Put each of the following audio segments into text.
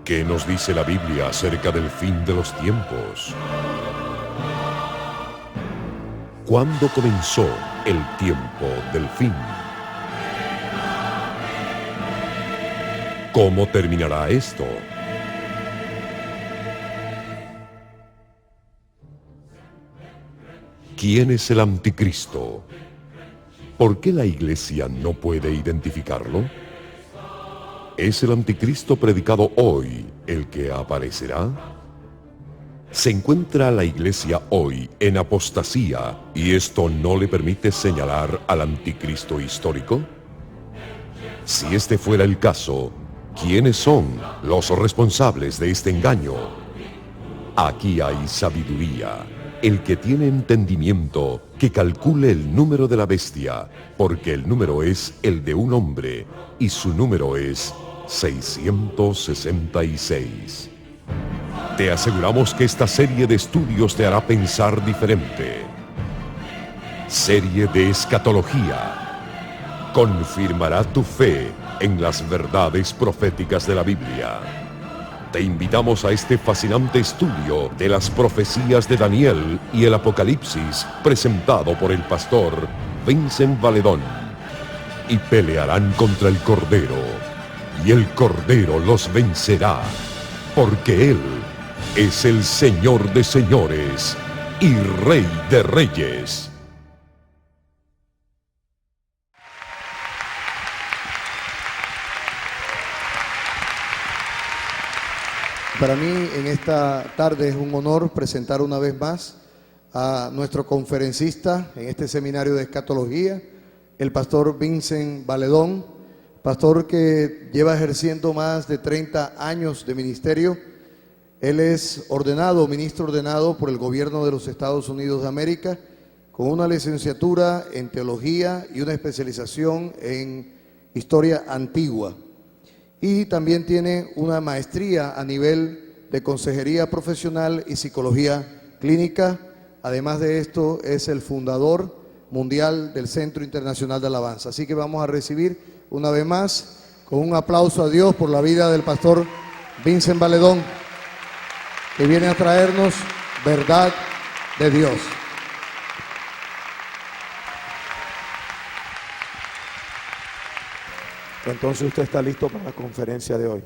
¿Qué nos dice la Biblia acerca del fin de los tiempos? ¿Cuándo comenzó el tiempo del fin? ¿Cómo terminará esto? ¿Quién es el anticristo? ¿Por qué la iglesia no puede identificarlo? ¿Es el anticristo predicado hoy el que aparecerá? ¿Se encuentra la iglesia hoy en apostasía y esto no le permite señalar al anticristo histórico? Si este fuera el caso, ¿quiénes son los responsables de este engaño? Aquí hay sabiduría. El que tiene entendimiento, que calcule el número de la bestia, porque el número es el de un hombre, y su número es 666. Te aseguramos que esta serie de estudios te hará pensar diferente. Serie de escatología. Confirmará tu fe en las verdades proféticas de la Biblia. Te invitamos a este fascinante estudio de las profecías de Daniel y el Apocalipsis, presentado por el pastor Vincent Valedón. Y pelearán contra el Cordero, y el Cordero los vencerá, porque Él es el Señor de señores y Rey de reyes. Para mí en esta tarde es un honor presentar una vez más a nuestro conferencista en este seminario de escatología, el pastor Vincent Valedón, pastor que lleva ejerciendo más de 30 años de ministerio. Él es ministro ordenado por el gobierno de los Estados Unidos de América, con una licenciatura en teología y una especialización en historia antigua. Y también tiene una maestría a nivel de consejería profesional y psicología clínica. Además de esto, es el fundador mundial del Centro Internacional de Alabanza. Así que vamos a recibir una vez más con un aplauso a Dios por la vida del pastor Vincent Valedón, que viene a traernos verdad de Dios. Entonces usted está listo para la conferencia de hoy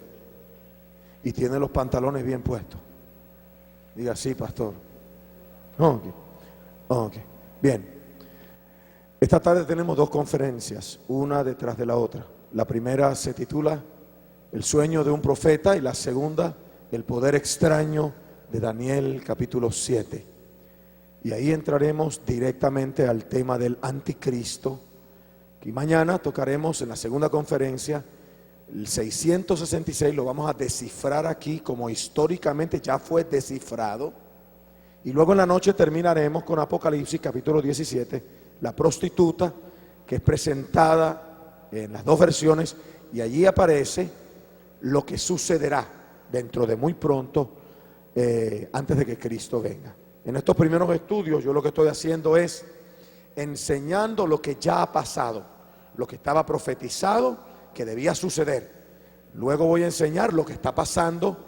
y tiene los pantalones bien puestos. Diga sí, pastor. Ok. Bien. Esta tarde tenemos dos conferencias, una detrás de la otra. La primera se titula El sueño de un profeta y la segunda, El poder extraño de Daniel capítulo 7. Y ahí entraremos directamente al tema del anticristo. Y mañana tocaremos en la segunda conferencia el 666, lo vamos a descifrar aquí como históricamente ya fue descifrado. Y luego en la noche terminaremos con Apocalipsis capítulo 17, la prostituta, que es presentada en las dos versiones, y allí aparece lo que sucederá dentro de muy pronto, antes de que Cristo venga. En estos primeros estudios yo lo que estoy haciendo es enseñando lo que ya ha pasado, lo que estaba profetizado que debía suceder. Luego voy a enseñar lo que está pasando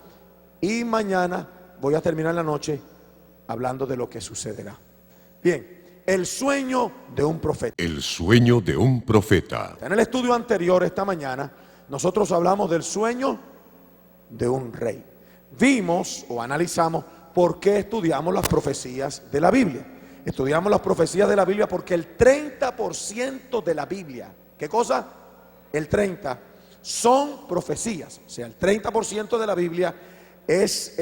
y mañana voy a terminar la noche hablando de lo que sucederá. Bien, el sueño de un profeta. El sueño de un profeta. En el estudio anterior esta mañana nosotros hablamos del sueño de un rey. Vimos o analizamos por qué estudiamos las profecías de la Biblia. Estudiamos las profecías de la Biblia porque el 30% de la Biblia, ¿qué cosa? El 30% son profecías. O sea, el 30% de la Biblia es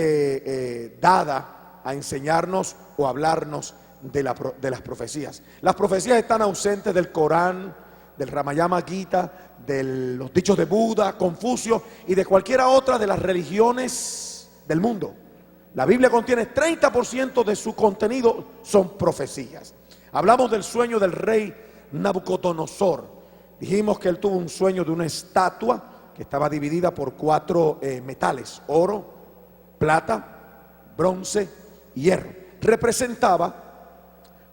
dada a enseñarnos o hablarnos de las profecías. Las profecías están ausentes del Corán, del Ramayana Gita, de los dichos de Buda, Confucio y de cualquiera otra de las religiones del mundo. La Biblia contiene 30% de su contenido son profecías. Hablamos del sueño del rey Nabucodonosor. Dijimos que él tuvo un sueño de una estatua que estaba dividida por 4 metales: oro, plata, bronce y hierro. Representaba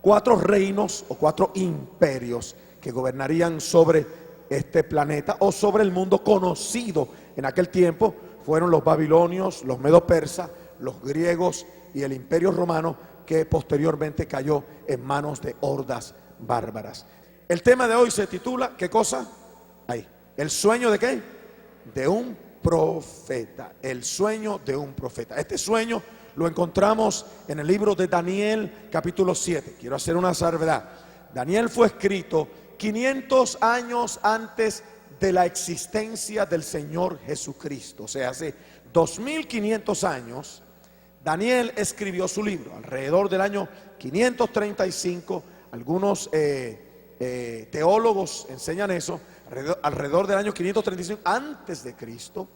4 reinos o 4 imperios que gobernarían sobre este planeta o sobre el mundo conocido en aquel tiempo fueron los babilonios, los medo-persas, los griegos y el imperio romano, que posteriormente cayó en manos de hordas bárbaras. El tema de hoy se titula, ¿qué cosa? Ahí. ¿El sueño de qué? De un profeta. El sueño de un profeta. Este sueño lo encontramos en el libro de Daniel, capítulo 7. Quiero hacer una salvedad. Daniel fue escrito 500 años antes de la existencia del Señor Jesucristo. O sea, hace 2500 años, Daniel escribió su libro, alrededor del año 535. Algunos teólogos enseñan eso, alrededor del año 535 antes de Cristo.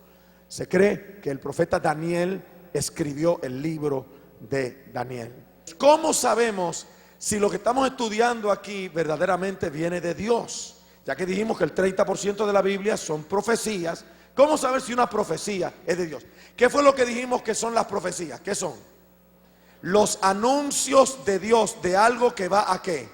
Se cree que el profeta Daniel escribió el libro de Daniel. ¿Cómo sabemos si lo que estamos estudiando aquí verdaderamente viene de Dios? Ya que dijimos que el 30% de la Biblia son profecías. ¿Cómo saber si una profecía es de Dios? ¿Qué fue lo que dijimos que son las profecías? ¿Qué son? Los anuncios de Dios de algo que va a ¿qué?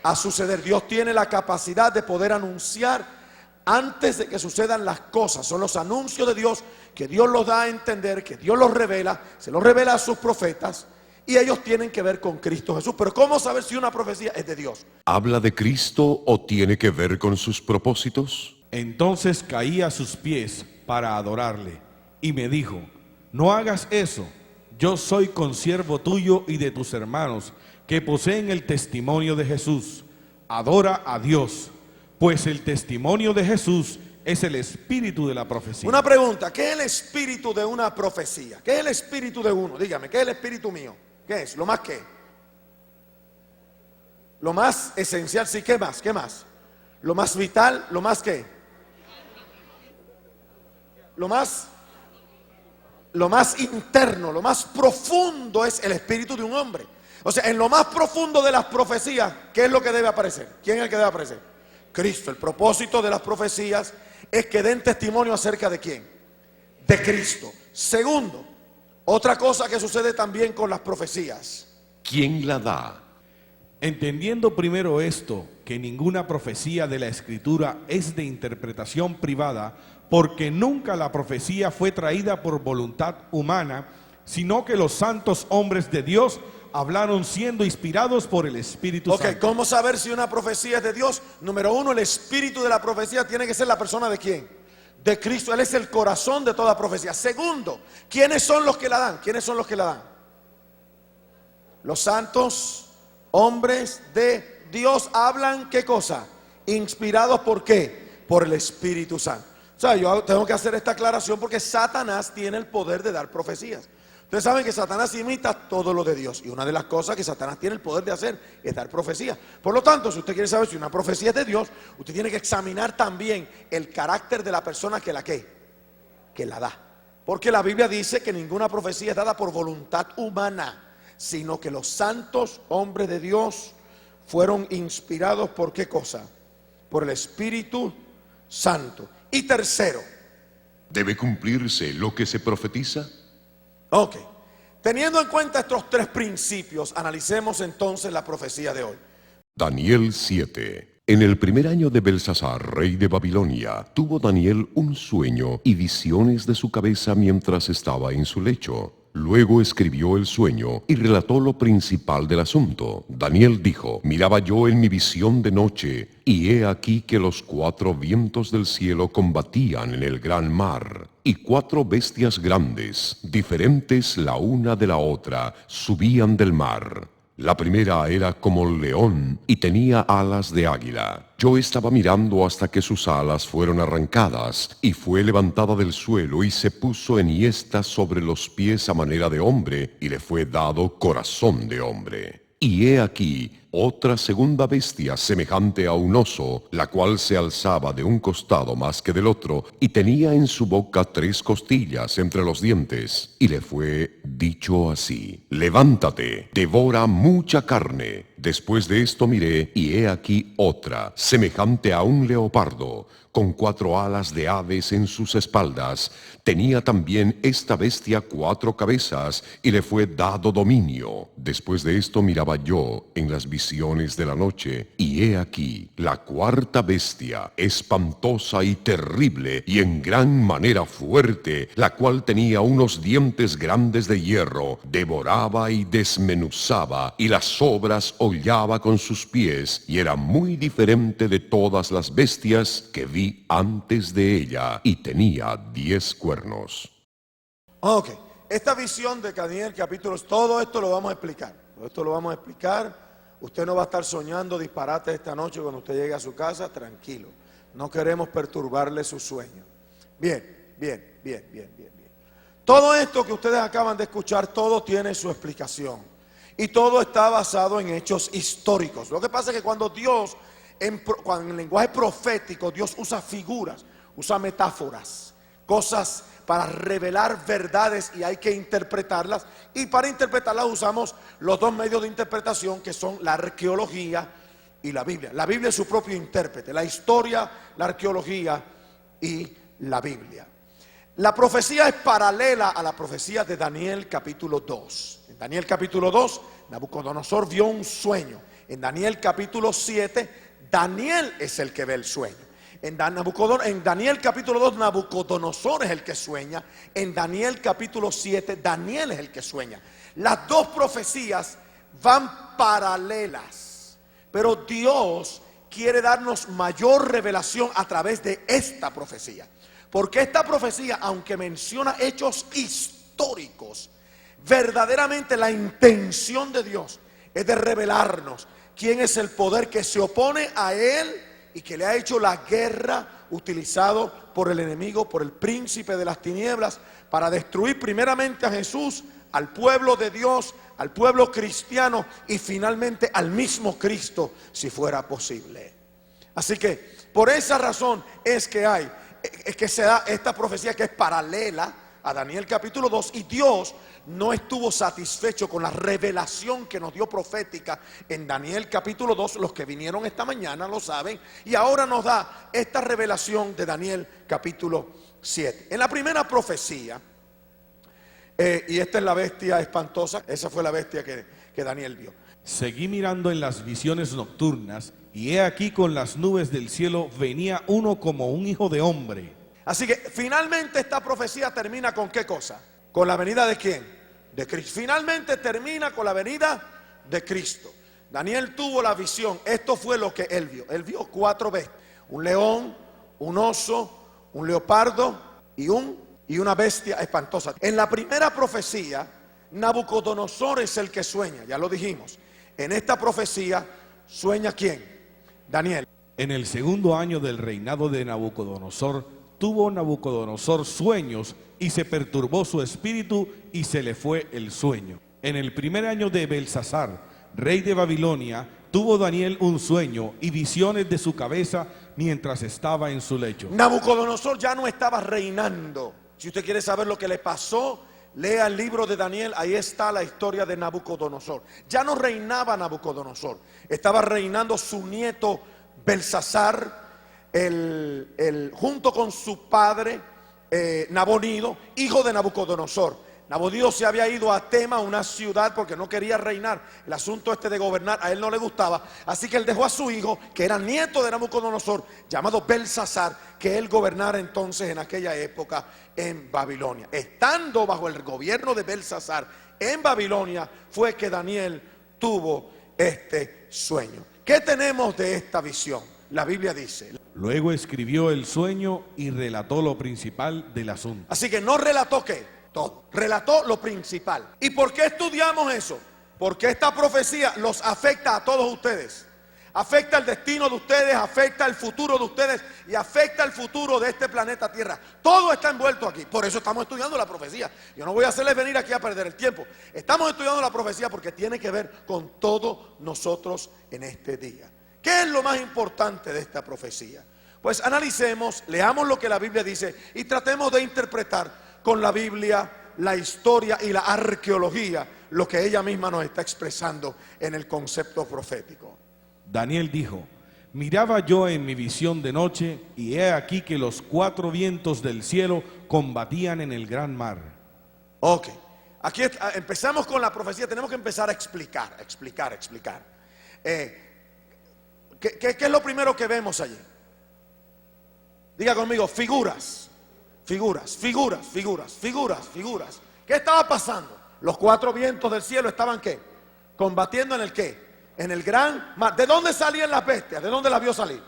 A suceder. Dios tiene la capacidad de poder anunciar antes de que sucedan las cosas. Son los anuncios de Dios que Dios los da a entender, que Dios los revela, se los revela a sus profetas, y ellos tienen que ver con Cristo Jesús. Pero ¿cómo saber si una profecía es de Dios? ¿Habla de Cristo o tiene que ver con sus propósitos? Entonces caí a sus pies para adorarle, y me dijo: no hagas eso, yo soy consiervo tuyo y de tus hermanos, que poseen el testimonio de Jesús. Adora a Dios, pues el testimonio de Jesús es el espíritu de la profecía. Una pregunta, ¿qué es el espíritu de una profecía? ¿Qué es el espíritu de uno? Dígame, ¿qué es el espíritu mío? ¿Qué es? ¿Lo más qué? Lo más esencial, sí, ¿qué más? ¿Qué más? Lo más vital, ¿lo más qué? Lo más interno, lo más profundo es el espíritu de un hombre. O sea, en lo más profundo de las profecías, ¿qué es lo que debe aparecer? ¿Quién es el que debe aparecer? Cristo. El propósito de las profecías es que den testimonio acerca de ¿quién? De Cristo. Segundo, otra cosa que sucede también con las profecías. ¿Quién la da? Entendiendo primero esto, que ninguna profecía de la Escritura es de interpretación privada, porque nunca la profecía fue traída por voluntad humana, sino que los santos hombres de Dios hablaron siendo inspirados por el Espíritu Santo. ¿Cómo saber si una profecía es de Dios? Número uno, el espíritu de la profecía tiene que ser la persona de ¿quién? De Cristo. Él es el corazón de toda profecía. Segundo, ¿quiénes son los que la dan? ¿Quiénes son los que la dan? Los santos hombres de Dios hablan, ¿qué cosa? Inspirados ¿por qué? Por el Espíritu Santo. O sea, yo tengo que hacer esta aclaración porque Satanás tiene el poder de dar profecías. Ustedes saben que Satanás imita todo lo de Dios, y una de las cosas que Satanás tiene el poder de hacer es dar profecía. Por lo tanto, si usted quiere saber si una profecía es de Dios, usted tiene que examinar también el carácter de la persona que la da. Porque la Biblia dice que ninguna profecía es dada por voluntad humana, sino que los santos hombres de Dios fueron inspirados ¿por qué cosa? Por el Espíritu Santo. Y tercero, ¿debe cumplirse lo que se profetiza? ok, teniendo en cuenta estos tres principios, analicemos entonces la profecía de hoy. Daniel 7. En el primer año de Belsasar, rey de Babilonia, tuvo Daniel un sueño y visiones de su cabeza mientras estaba en su lecho. Luego escribió el sueño y relató lo principal del asunto. Daniel dijo: miraba yo en mi visión de noche, y he aquí que los 4 vientos del cielo combatían en el gran mar, y 4 bestias grandes, diferentes la una de la otra, subían del mar. La primera era como león y tenía alas de águila. Yo estaba mirando hasta que sus alas fueron arrancadas, y fue levantada del suelo y se puso enhiesta sobre los pies a manera de hombre, y le fue dado corazón de hombre. Y he aquí otra segunda bestia semejante a un oso, la cual se alzaba de un costado más que del otro, y tenía en su boca 3 costillas entre los dientes. Y le fue dicho así: levántate, devora mucha carne, Después de esto miré, y he aquí otra, semejante a un leopardo, con 4 alas de aves en sus espaldas. Tenía también esta bestia 4 cabezas, y le fue dado dominio. Después de esto miraba yo en las visiones de la noche, y he aquí la 4ª bestia, espantosa y terrible, y en gran manera fuerte, la cual tenía unos dientes grandes de hierro, devoraba y desmenuzaba, y las obras hollaba con sus pies, y era muy diferente de todas las bestias que vi antes de ella, y tenía 10 cuernos. Ok, esta visión de Daniel capítulo, todo esto lo vamos a explicar. Todo esto lo vamos a explicar. Usted no va a estar soñando disparates esta noche cuando usted llegue a su casa, tranquilo. No queremos perturbarle su sueño. Bien. Todo esto que ustedes acaban de escuchar, todo tiene su explicación. Y todo está basado en hechos históricos. Lo que pasa es que cuando Dios, cuando en el lenguaje profético, Dios usa figuras, usa metáforas, cosas para revelar verdades y hay que interpretarlas. Y para interpretarlas usamos los 2 medios de interpretación que son la arqueología y la Biblia. La Biblia es su propio intérprete, la historia, la arqueología y la Biblia. La profecía es paralela a la profecía de Daniel capítulo 2. En Daniel capítulo 2, Nabucodonosor vio un sueño. En Daniel capítulo 7, Daniel es el que ve el sueño. En Daniel capítulo 2, Nabucodonosor es el que sueña. En Daniel capítulo 7, Daniel es el que sueña. Las 2 profecías van paralelas, pero Dios quiere darnos mayor revelación a través de esta profecía. Porque esta profecía, aunque menciona hechos históricos, verdaderamente la intención de Dios es de revelarnos quién es el poder que se opone a Él y que le ha hecho la guerra utilizado por el enemigo, por el príncipe de las tinieblas, para destruir primeramente a Jesús, al pueblo de Dios, al pueblo cristiano y finalmente al mismo Cristo, si fuera posible. Así que por esa razón es que se da esta profecía que es paralela a Daniel capítulo 2, y Dios no estuvo satisfecho con la revelación que nos dio profética en Daniel capítulo 2. Los que vinieron esta mañana lo saben, y ahora nos da esta revelación de Daniel capítulo 7. En la primera profecía, y esta es la bestia espantosa, esa fue la bestia que Daniel vio. Seguí mirando en las visiones nocturnas, y he aquí con las nubes del cielo venía uno como un hijo de hombre. Así que finalmente esta profecía termina ¿con qué cosa? ¿Con la venida de quién? De Cristo. Finalmente termina con la venida de Cristo. Daniel tuvo la visión. Esto fue lo que él vio. Él vio 4 bestias: un león, un oso, un leopardo y una bestia espantosa. En la primera profecía, Nabucodonosor es el que sueña, ya lo dijimos. En esta profecía, ¿sueña quién? Daniel. En el segundo año del reinado de Nabucodonosor, tuvo Nabucodonosor sueños y se perturbó su espíritu y se le fue el sueño. En el primer año de Belsasar, rey de Babilonia, tuvo Daniel un sueño y visiones de su cabeza mientras estaba en su lecho. Nabucodonosor ya no estaba reinando. Si usted quiere saber lo que le pasó, lea el libro de Daniel, ahí está la historia de Nabucodonosor. Ya no reinaba Nabucodonosor, estaba reinando su nieto Belsasar, junto con su padre Nabonido, hijo de Nabucodonosor. Nabonido se había ido a Tema, una ciudad, porque no quería reinar. El asunto de gobernar a él no le gustaba, así que él dejó a su hijo, que era nieto de Nabucodonosor, llamado Belsasar, que él gobernara entonces en aquella época en Babilonia. Estando bajo el gobierno de Belsasar en Babilonia, fue que Daniel tuvo este sueño. ¿Qué tenemos de esta visión? La Biblia dice: luego escribió el sueño y relató lo principal del asunto. Así que no relató ¿qué? Todo. Relató lo principal. ¿Y por qué estudiamos eso? Porque esta profecía los afecta a todos ustedes. Afecta el destino de ustedes, afecta el futuro de ustedes y afecta el futuro de este planeta Tierra. Todo está envuelto aquí. Por eso estamos estudiando la profecía. Yo no voy a hacerles venir aquí a perder el tiempo. Estamos estudiando la profecía porque tiene que ver con todos nosotros en este día. ¿Qué es lo más importante de esta profecía? Pues analicemos, leamos lo que la Biblia dice y tratemos de interpretar con la Biblia, la historia y la arqueología lo que ella misma nos está expresando en el concepto profético. Daniel dijo: miraba yo en mi visión de noche, y he aquí que los 4 vientos del cielo combatían en el gran mar. Ok, aquí empezamos con la profecía. Tenemos que empezar a explicar. ¿Qué es lo primero que vemos allí? Diga conmigo: figuras. ¿Qué estaba pasando? Los 4 vientos del cielo estaban ¿qué? Combatiendo en el ¿qué? En el gran mar. ¿De dónde salían las bestias? ¿De dónde las vio salir?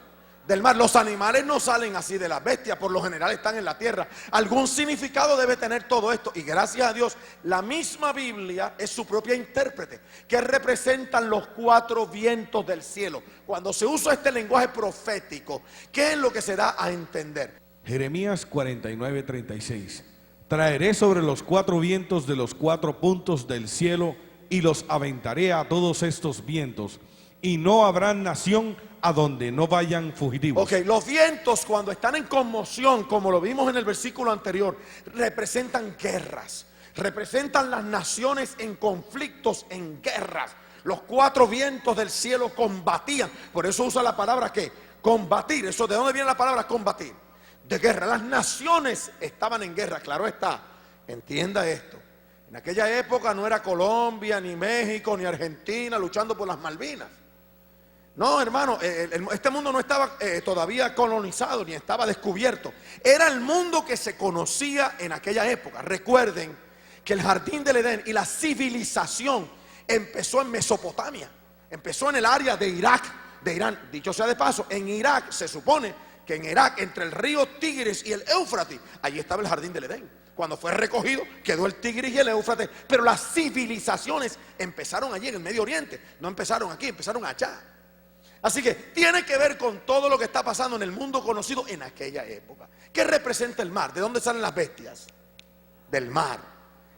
Del mar. Los animales no salen así de las bestias, por lo general están en la tierra. Algún significado debe tener todo esto, y gracias a Dios la misma Biblia es su propia intérprete, que representan los 4 vientos del cielo. Cuando se usa este lenguaje profético, ¿qué es lo que se da a entender? Jeremías 49:36. Traeré sobre los 4 vientos de los 4 puntos del cielo, y los aventaré a todos estos vientos, y no habrá nación a donde no vayan fugitivos. Ok, los vientos, cuando están en conmoción, como lo vimos en el versículo anterior, representan guerras, representan las naciones en conflictos, en guerras. Los 4 vientos del cielo combatían. Por eso usa la palabra ¿qué? Combatir. Eso, ¿de dónde viene la palabra combatir? De guerra. Las naciones estaban en guerra. Claro está, entienda esto. En aquella época no era Colombia, ni México, ni Argentina luchando por las Malvinas. No, hermano, este mundo no estaba todavía colonizado, ni estaba descubierto. Era el mundo que se conocía en aquella época. Recuerden que el jardín del Edén y la civilización empezó en Mesopotamia. Empezó en el área de Irak, de Irán. Dicho sea de paso, en Irak se supone que en Irak, entre el río Tigris y el Éufrates, allí estaba el jardín del Edén. Cuando fue recogido, quedó el Tigris y el Éufrates. Pero las civilizaciones empezaron allí en el Medio Oriente. No empezaron aquí, empezaron allá. Así que tiene que ver con todo lo que está pasando en el mundo conocido en aquella época. ¿Qué representa el mar? ¿De dónde salen las bestias? Del mar.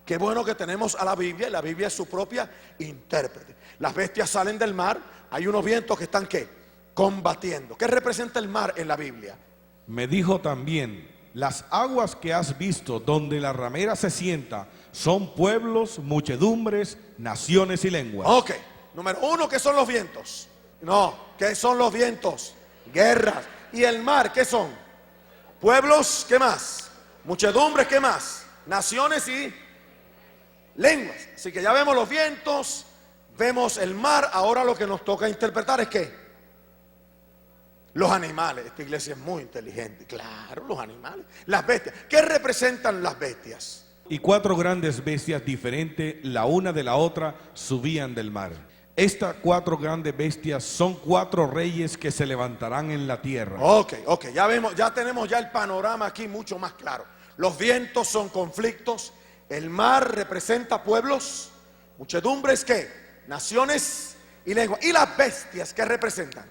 Qué bueno que tenemos a la Biblia, y la Biblia es su propia intérprete. Las bestias salen del mar. Hay unos vientos que están ¿qué? Combatiendo. ¿Qué representa el mar en la Biblia? Me dijo también: las aguas que has visto donde la ramera se sienta son pueblos, muchedumbres, naciones y lenguas. Ok, número 1, ¿qué son los vientos? No, ¿qué son los vientos? Guerras. ¿Y el mar qué son? Pueblos, ¿qué más? Muchedumbres, ¿qué más? Naciones y lenguas. Así que ya vemos los vientos, vemos el mar. Ahora lo que nos toca interpretar es ¿qué? Los animales. Esta iglesia es muy inteligente. Claro, los animales. Las bestias. ¿Qué representan las bestias? Y 4 grandes bestias diferentes, la una de la otra, subían del mar. Estas 4 grandes bestias son 4 reyes que se levantarán en la tierra. Ok, ya vemos, ya tenemos ya el panorama aquí mucho más claro. Los vientos son conflictos. El mar representa pueblos. Muchedumbres, ¿qué? Naciones y lenguas. ¿Y las bestias qué representan?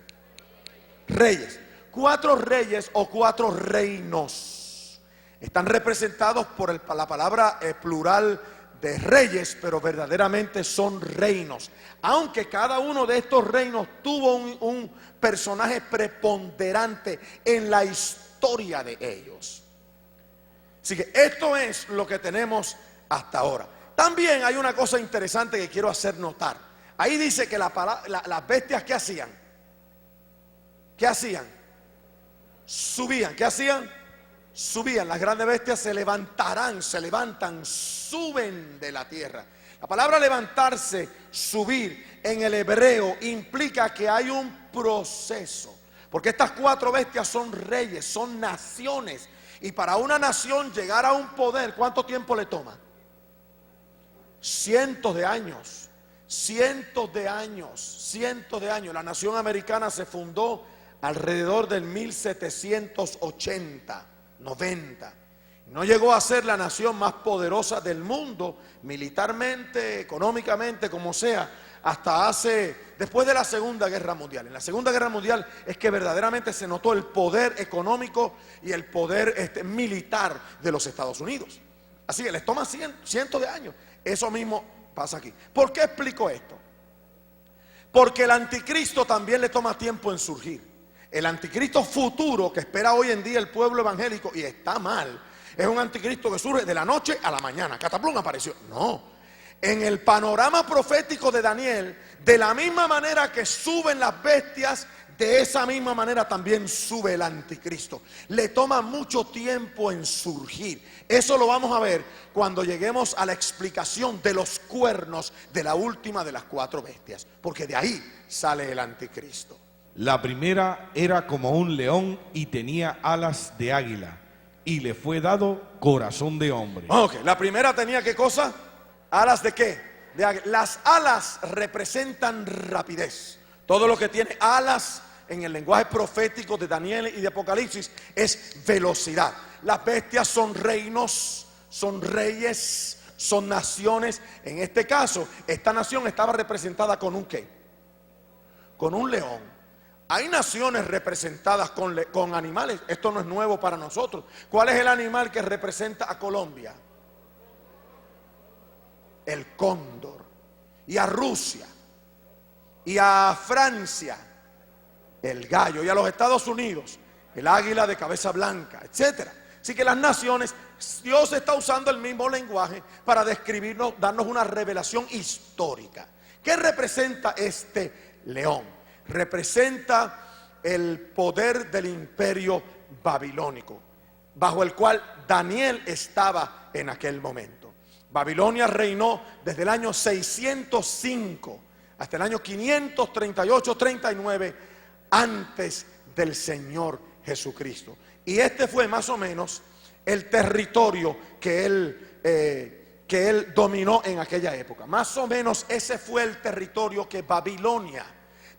Reyes. 4 reyes o 4 reinos están representados por la palabra plural de reyes, pero verdaderamente son reinos. Aunque cada uno de estos reinos tuvo un personaje preponderante en la historia de ellos. Así que esto es lo que tenemos hasta ahora. También hay una cosa interesante que quiero hacer notar. Ahí dice que las bestias ¿qué hacían? ¿Qué hacían? Subían. ¿Qué hacían? Subían. Las grandes bestias se levantarán, se levantan, suben de la tierra. La palabra levantarse, subir, en el hebreo implica que hay un proceso. Porque estas 4 bestias son reyes, son naciones. Y para una nación llegar a un poder, ¿cuánto tiempo le toma? Cientos de años. Cientos de años. La nación americana se fundó alrededor del 1780, 90. No llegó a ser la nación más poderosa del mundo, militarmente, económicamente, como sea, hasta después de la Segunda Guerra Mundial. En la Segunda Guerra Mundial es que verdaderamente se notó el poder económico y el poder militar de los Estados Unidos. Así que les toma cientos de años. Eso mismo pasa aquí. ¿Por qué explico esto? Porque el anticristo también le toma tiempo en surgir. El anticristo futuro que espera hoy en día el pueblo evangélico, y está mal, es un anticristo que surge de la noche a la mañana. Cataplum apareció. No. en el panorama profético de Daniel, de la misma manera que suben las bestias, de esa misma manera también sube el anticristo. Le toma mucho tiempo en surgir. Eso lo vamos a ver cuando lleguemos a la explicación de los cuernos de la última de las 4 bestias, porque de ahí sale el anticristo. La primera era como un león y tenía alas de águila, y le fue dado corazón de hombre. Ok, la primera tenía ¿qué cosa? ¿Alas de qué? De águila. Las alas representan rapidez. Todo lo que tiene alas en el lenguaje profético de Daniel y de Apocalipsis es velocidad. Las bestias son reinos, son reyes, son naciones. En este caso, esta nación estaba representada con un ¿qué? Con un león. Hay naciones representadas con animales. Esto no es nuevo para nosotros. ¿Cuál es el animal que representa a Colombia? El cóndor. Y a Rusia. Y a Francia, el gallo. Y a los Estados Unidos, el águila de cabeza blanca, etc. Así que las naciones, Dios está usando el mismo lenguaje para describirnos, darnos una revelación histórica. ¿Qué representa este león? Representa el poder del imperio babilónico, bajo el cual Daniel estaba en aquel momento. Babilonia reinó desde el año 605 hasta el año 538-39 antes del Señor Jesucristo. Y este fue más o menos el territorio que él dominó en aquella época. Más o menos ese fue el territorio que Babilonia,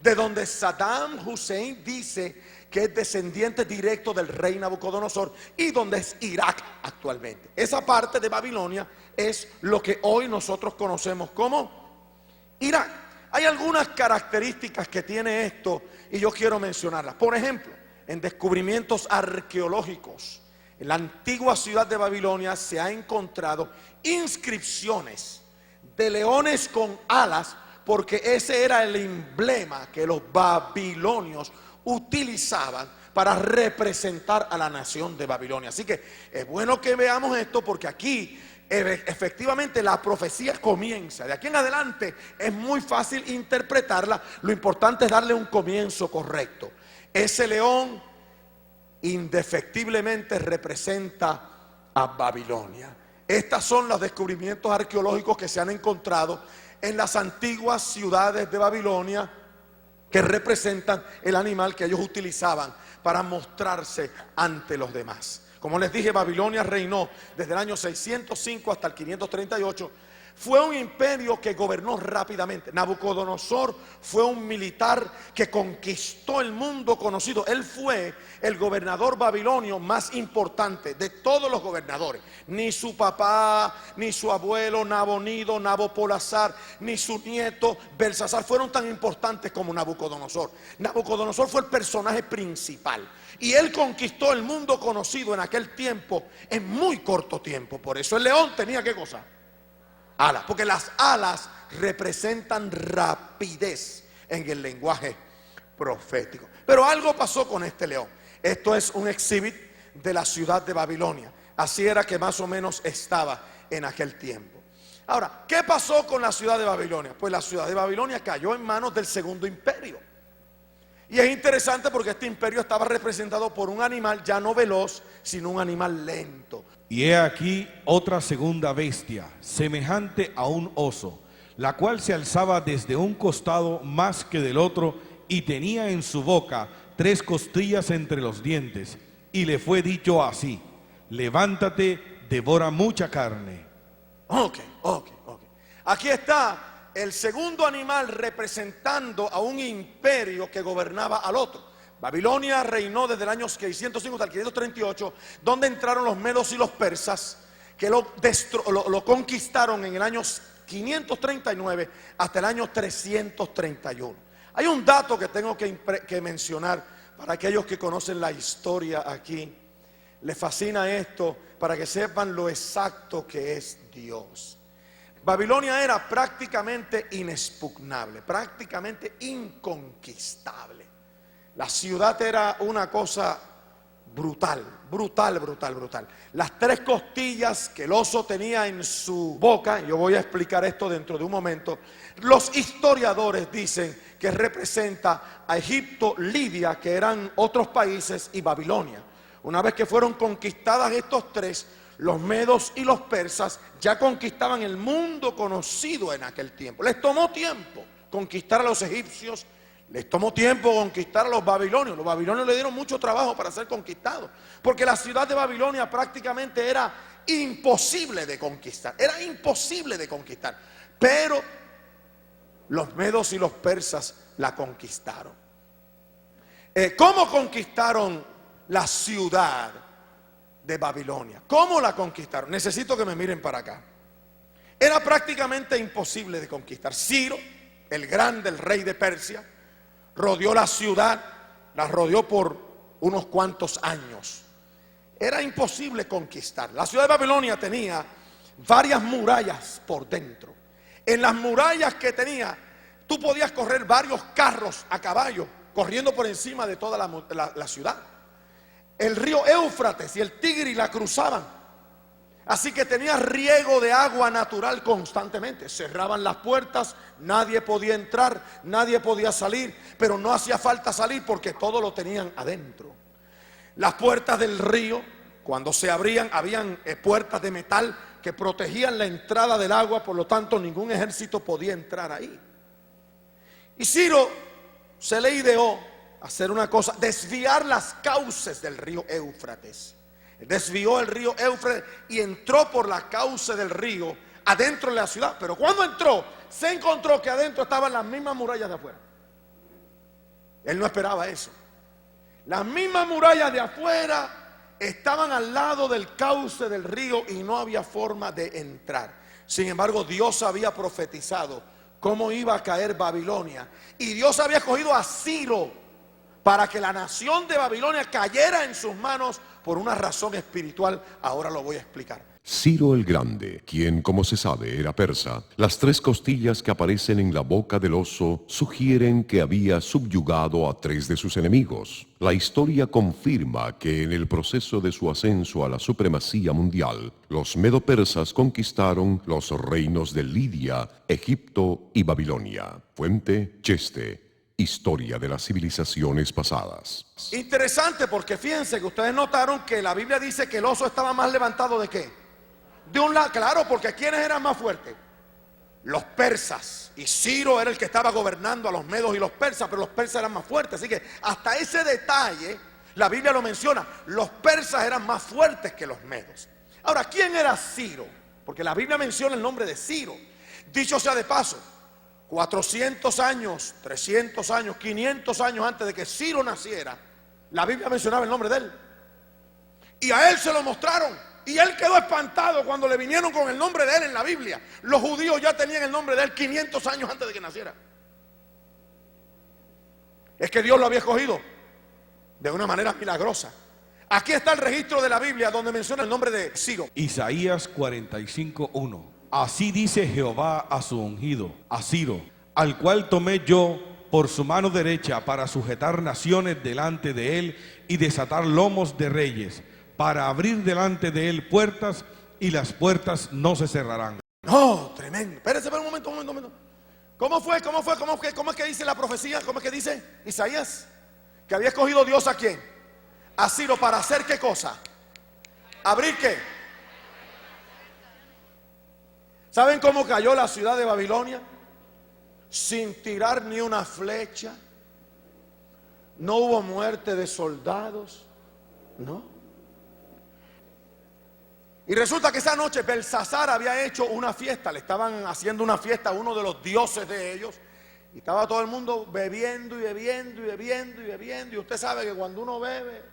de donde Saddam Hussein dice que es descendiente directo del rey Nabucodonosor, y donde es Irak actualmente. Esa parte de Babilonia es lo que hoy nosotros conocemos como Irak. Hay algunas características que tiene esto y yo quiero mencionarlas. Por ejemplo, en descubrimientos arqueológicos, en la antigua ciudad de Babilonia se ha encontrado inscripciones de leones con alas, porque ese era el emblema que los babilonios utilizaban para representar a la nación de Babilonia. Así que es bueno que veamos esto, porque aquí efectivamente la profecía comienza. De aquí en adelante es muy fácil interpretarla. Lo importante es darle un comienzo correcto. Ese león indefectiblemente representa a Babilonia. Estos son los descubrimientos arqueológicos que se han encontrado en las antiguas ciudades de Babilonia, que representan el animal que ellos utilizaban para mostrarse ante los demás. Como les dije, Babilonia reinó desde el año 605 hasta el 538. Fue un imperio que gobernó rápidamente. Nabucodonosor fue un militar que conquistó el mundo conocido. Él fue el gobernador babilonio más importante de todos los gobernadores. Ni su papá, ni su abuelo Nabonido, Nabopolassar, ni su nieto Belsasar fueron tan importantes como Nabucodonosor. Nabucodonosor fue el personaje principal, y él conquistó el mundo conocido en aquel tiempo en muy corto tiempo. Por eso el león tenía ¿qué cosa? Alas, porque las alas representan rapidez en el lenguaje profético. Pero algo pasó con este león. Esto es un exhibit de la ciudad de Babilonia. Así era que más o menos estaba en aquel tiempo. Ahora, ¿qué pasó con la ciudad de Babilonia? Pues la ciudad de Babilonia cayó en manos del segundo imperio. Y es interesante porque este imperio estaba representado por un animal ya no veloz, sino un animal lento. Y he aquí otra segunda bestia, semejante a un oso, la cual se alzaba desde un costado más que del otro, y tenía en su boca 3 costillas entre los dientes. Y le fue dicho así: levántate, devora mucha carne. Ok. Aquí está el segundo animal representando a un imperio que gobernaba al otro. Babilonia reinó desde el año 605 hasta el 538, donde entraron los medos y los persas, que lo conquistaron en el año 539 hasta el año 331. Hay un dato que tengo que mencionar para aquellos que conocen la historia aquí. Les fascina esto, para que sepan lo exacto que es Dios. Babilonia era prácticamente inexpugnable, prácticamente inconquistable. La ciudad era una cosa brutal, brutal, brutal, brutal. Las 3 costillas que el oso tenía en su boca, yo voy a explicar esto dentro de un momento. Los historiadores dicen que representa a Egipto, Lidia, que eran otros países, y Babilonia. Una vez que fueron conquistadas estos 3, los medos y los persas ya conquistaban el mundo conocido en aquel tiempo. Les tomó tiempo conquistar a los egipcios, les tomó tiempo conquistar a los babilonios. Los babilonios le dieron mucho trabajo para ser conquistados, porque la ciudad de Babilonia prácticamente era imposible de conquistar. Era imposible de conquistar. Pero los medos y los persas la conquistaron. ¿Cómo conquistaron la ciudad de Babilonia? ¿Cómo la conquistaron? Necesito que me miren para acá. Era prácticamente imposible de conquistar. Ciro, el grande, el rey de Persia, rodeó la ciudad, la rodeó por unos cuantos años. Era imposible conquistar. La ciudad de Babilonia tenía varias murallas por dentro. En las murallas que tenía, tú podías correr varios carros a caballo, corriendo por encima de toda la ciudad. El río Éufrates y el Tigris la cruzaban. Así que tenía riego de agua natural constantemente. Cerraban las puertas, nadie podía entrar, nadie podía salir, pero no hacía falta salir porque todo lo tenían adentro. Las puertas del río, cuando se abrían, habían puertas de metal que protegían la entrada del agua, por lo tanto ningún ejército podía entrar ahí. Y Ciro se le ideó hacer una cosa: desviar las cauces del río Éufrates. Desvió el río Éufrates y entró por la cauce del río adentro de la ciudad. Pero cuando entró, se encontró que adentro estaban las mismas murallas de afuera. Él no esperaba eso. Las mismas murallas de afuera estaban al lado del cauce del río y no había forma de entrar. Sin embargo, Dios había profetizado cómo iba a caer Babilonia, y Dios había escogido a Ciro para que la nación de Babilonia cayera en sus manos por una razón espiritual. Ahora lo voy a explicar. Ciro el Grande, quien como se sabe era persa, las 3 costillas que aparecen en la boca del oso sugieren que había subyugado a 3 de sus enemigos. La historia confirma que en el proceso de su ascenso a la supremacía mundial, los medo-persas conquistaron los reinos de Lidia, Egipto y Babilonia. Fuente: Cheste. Historia de las civilizaciones pasadas. Interesante, porque fíjense que ustedes notaron que la Biblia dice que el oso estaba más levantado ¿de qué? De un lado, claro, porque ¿quiénes eran más fuertes? Los persas. Y Ciro era el que estaba gobernando a los medos y los persas, pero los persas eran más fuertes. Así que hasta ese detalle la Biblia lo menciona. Los persas eran más fuertes que los medos. Ahora, ¿quién era Ciro? Porque la Biblia menciona el nombre de Ciro. Dicho sea de paso, 400 años, 300 años, 500 años antes de que Ciro naciera, la Biblia mencionaba el nombre de él. Y a él se lo mostraron. Y él quedó espantado cuando le vinieron con el nombre de él en la Biblia. Los judíos ya tenían el nombre de él 500 años antes de que naciera. Es que Dios lo había escogido de una manera milagrosa. Aquí está el registro de la Biblia donde menciona el nombre de Ciro. Isaías 45:1. Así dice Jehová a su ungido, a Ciro, al cual tomé yo por su mano derecha para sujetar naciones delante de él y desatar lomos de reyes, para abrir delante de él puertas, y las puertas no se cerrarán. No, tremendo. Espérense un momento. ¿Cómo es que dice la profecía? ¿Cómo es que dice Isaías? Que había escogido Dios ¿a quién? A Ciro, ¿para hacer qué cosa? ¿Abrir qué? ¿Saben cómo cayó la ciudad de Babilonia? Sin tirar ni una flecha. No hubo muerte de soldados. No. Y resulta que esa noche Belsasar había hecho una fiesta. Le estaban haciendo una fiesta a uno de los dioses de ellos. Y estaba todo el mundo bebiendo y bebiendo y bebiendo y bebiendo. Y usted sabe que cuando uno bebe...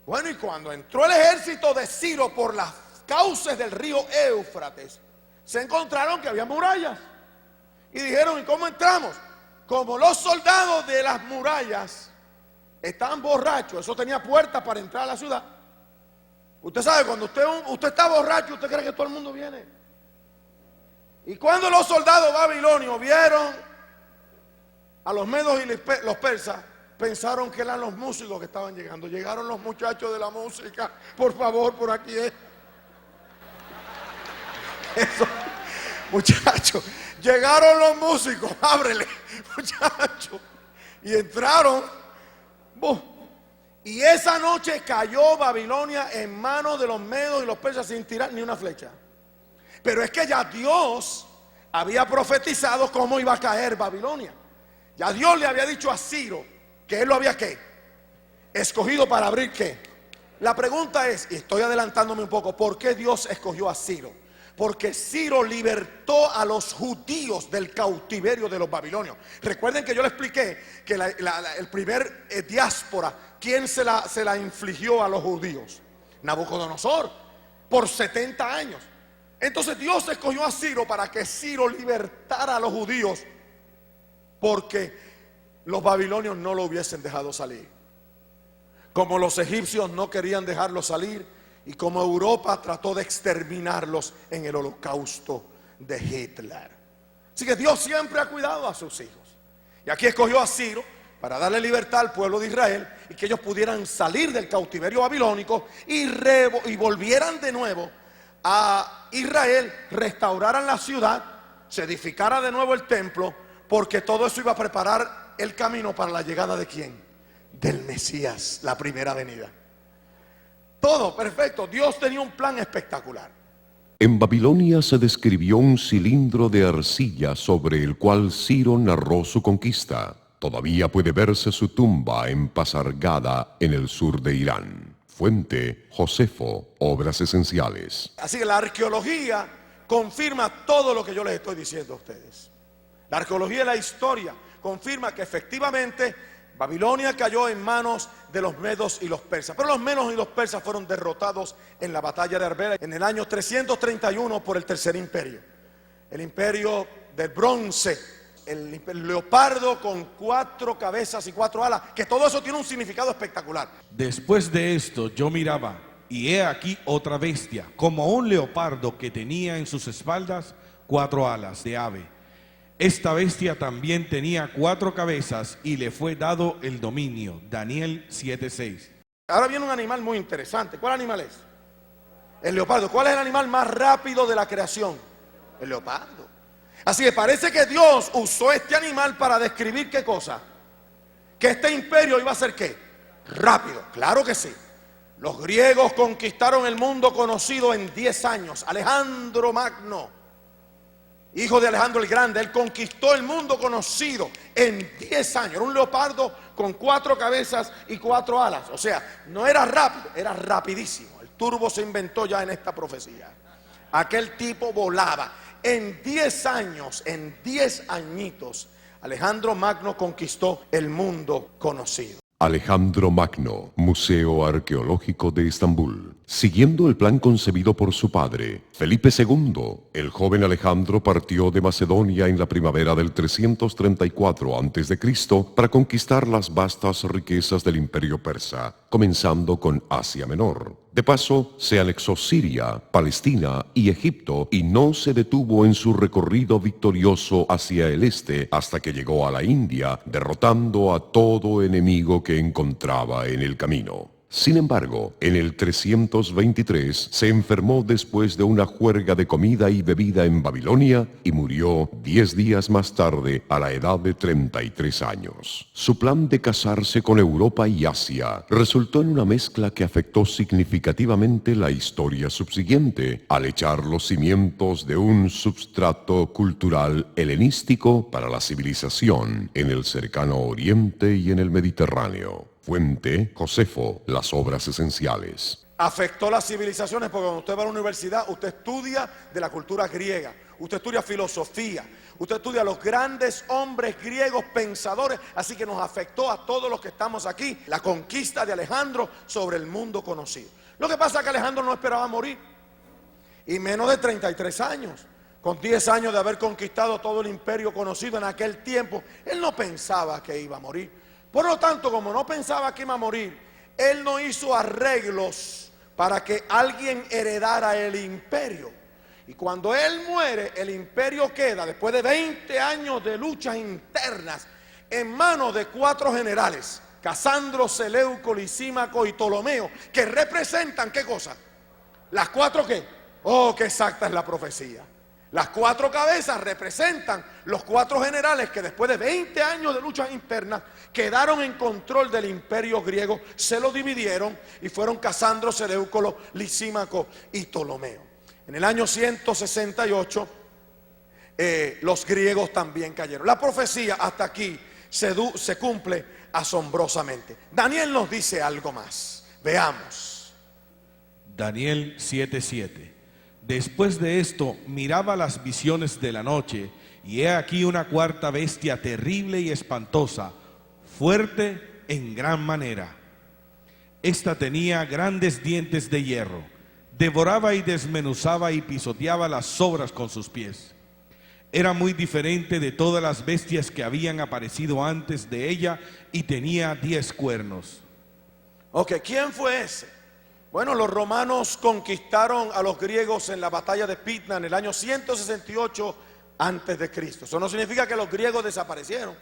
Bueno, y cuando entró el ejército de Ciro por las cauces del río Éufrates, se encontraron que había murallas. Y dijeron, ¿y cómo entramos? Como los soldados de las murallas estaban borrachos, eso tenía puertas para entrar a la ciudad. Usted sabe, cuando usted está borracho, usted cree que todo el mundo viene. Y cuando los soldados babilonios vieron a los medos y los persas, pensaron que eran los músicos que estaban llegando. Llegaron los muchachos de la música. Por favor, por aquí es. Eso, muchachos. Llegaron los músicos. Ábrele, muchachos. Y entraron. Y esa noche cayó Babilonia en manos de los medos y los persas sin tirar ni una flecha. Pero es que ya Dios había profetizado cómo iba a caer Babilonia. Ya Dios le había dicho a Ciro que él lo había ¿qué? Escogido para abrir ¿qué? La pregunta es, y estoy adelantándome un poco, ¿por qué Dios escogió a Ciro? Porque Ciro libertó a los judíos del cautiverio de los babilonios. Recuerden que yo les expliqué que el primer diáspora, ¿quién se la infligió a los judíos? Nabucodonosor, por 70 años. Entonces Dios escogió a Ciro para que Ciro libertara a los judíos, porque los babilonios no lo hubiesen dejado salir. Como los egipcios no querían dejarlo salir, y como Europa trató de exterminarlos en el holocausto de Hitler. Así que Dios siempre ha cuidado a sus hijos. Y aquí escogió a Ciro para darle libertad al pueblo de Israel y que ellos pudieran salir del cautiverio babilónico y volvieran de nuevo a Israel, restauraran la ciudad, se edificara de nuevo el templo, porque todo eso iba a preparar el camino para la llegada ¿de quién? Del Mesías, la primera venida. Todo perfecto. Dios tenía un plan espectacular. En Babilonia se describió un cilindro de arcilla sobre el cual Ciro narró su conquista. Todavía puede verse su tumba en Pasargada, en el sur de Irán. Fuente: Josefo, Obras Esenciales. Así que la arqueología confirma todo lo que yo les estoy diciendo a ustedes. La arqueología y la historia confirma que efectivamente Babilonia cayó en manos de los medos y los persas. Pero los medos y los persas fueron derrotados en la batalla de Arbela en el año 331 por el tercer imperio. El imperio del bronce, el leopardo con 4 cabezas y 4 alas, que todo eso tiene un significado espectacular. Después de esto yo miraba, y he aquí otra bestia, como un leopardo que tenía en sus espaldas 4 alas de ave. Esta bestia también tenía 4 cabezas y le fue dado el dominio. Daniel 7:6. Ahora viene un animal muy interesante. ¿Cuál animal es? El leopardo. ¿Cuál es el animal más rápido de la creación? El leopardo. Así que parece que Dios usó este animal para describir ¿qué cosa? Que este imperio iba a ser ¿qué? Rápido. Claro que sí. Los griegos conquistaron el mundo conocido en 10 años. Alejandro Magno, hijo de Alejandro el Grande, él conquistó el mundo conocido en 10 años. Era un leopardo con 4 cabezas y 4 alas. O sea, no era rápido, era rapidísimo. El turbo se inventó ya en esta profecía. Aquel tipo volaba. En 10 años, en 10 añitos, Alejandro Magno conquistó el mundo conocido. Alejandro Magno, Museo Arqueológico de Estambul. Siguiendo el plan concebido por su padre, Felipe II, el joven Alejandro partió de Macedonia en la primavera del 334 a.C. para conquistar las vastas riquezas del imperio persa, comenzando con Asia Menor. De paso, se anexó Siria, Palestina y Egipto y no se detuvo en su recorrido victorioso hacia el este hasta que llegó a la India, derrotando a todo enemigo que encontraba en el camino. Sin embargo, en el 323 se enfermó después de una juerga de comida y bebida en Babilonia y murió 10 días más tarde a la edad de 33 años. Su plan de casarse con Europa y Asia resultó en una mezcla que afectó significativamente la historia subsiguiente, al echar los cimientos de un substrato cultural helenístico para la civilización en el cercano Oriente y en el Mediterráneo. Fuente: Josefo, Las Obras Esenciales. Afectó las civilizaciones porque cuando usted va a la universidad, usted estudia de la cultura griega, usted estudia filosofía, usted estudia a los grandes hombres griegos pensadores, así que nos afectó a todos los que estamos aquí, la conquista de Alejandro sobre el mundo conocido. Lo que pasa es que Alejandro no esperaba morir, y menos de 33 años. Con 10 años de haber conquistado todo el imperio conocido en aquel tiempo, él no pensaba que iba a morir. Por lo tanto, como no pensaba que iba a morir, él no hizo arreglos para que alguien heredara el imperio. Y cuando él muere, el imperio queda, después de 20 años de luchas internas, en manos de 4 generales. Casandro, Seleuco, Lisímaco y Ptolomeo, que representan ¿qué cosa? Las cuatro ¿qué? Oh, qué exacta es la profecía. Las cuatro cabezas representan los cuatro generales que después de 20 años de luchas internas quedaron en control del imperio griego, se lo dividieron y fueron Casandro, Seleuco, Lisímaco y Ptolomeo. En el año 168 los griegos también cayeron. La profecía hasta aquí se cumple asombrosamente. Daniel nos dice algo más. Veamos. Daniel 7:7. Después de esto miraba las visiones de la noche, y he aquí una cuarta bestia terrible y espantosa, fuerte en gran manera. Esta tenía grandes dientes de hierro, devoraba y desmenuzaba y pisoteaba las sobras con sus pies. Era muy diferente de todas las bestias que habían aparecido antes de ella, y tenía 10 cuernos. Ok, ¿quién fue ese? Bueno, los romanos conquistaron a los griegos en la batalla de Pydna en el año 168 antes de Cristo. Eso no significa que los griegos desaparecieron.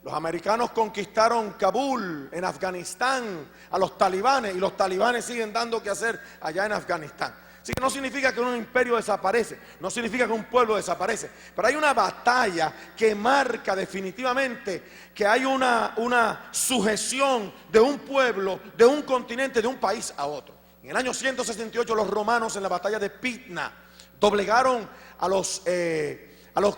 Los americanos conquistaron Kabul en Afganistán a los talibanes, y los talibanes siguen dando que hacer allá en Afganistán. Así que no significa que un imperio desaparece, no significa que un pueblo desaparece, pero hay una batalla que marca definitivamente que hay una sujeción de un pueblo, de un continente, de un país a otro. En el año 168 los romanos en la batalla de Pydna doblegaron a los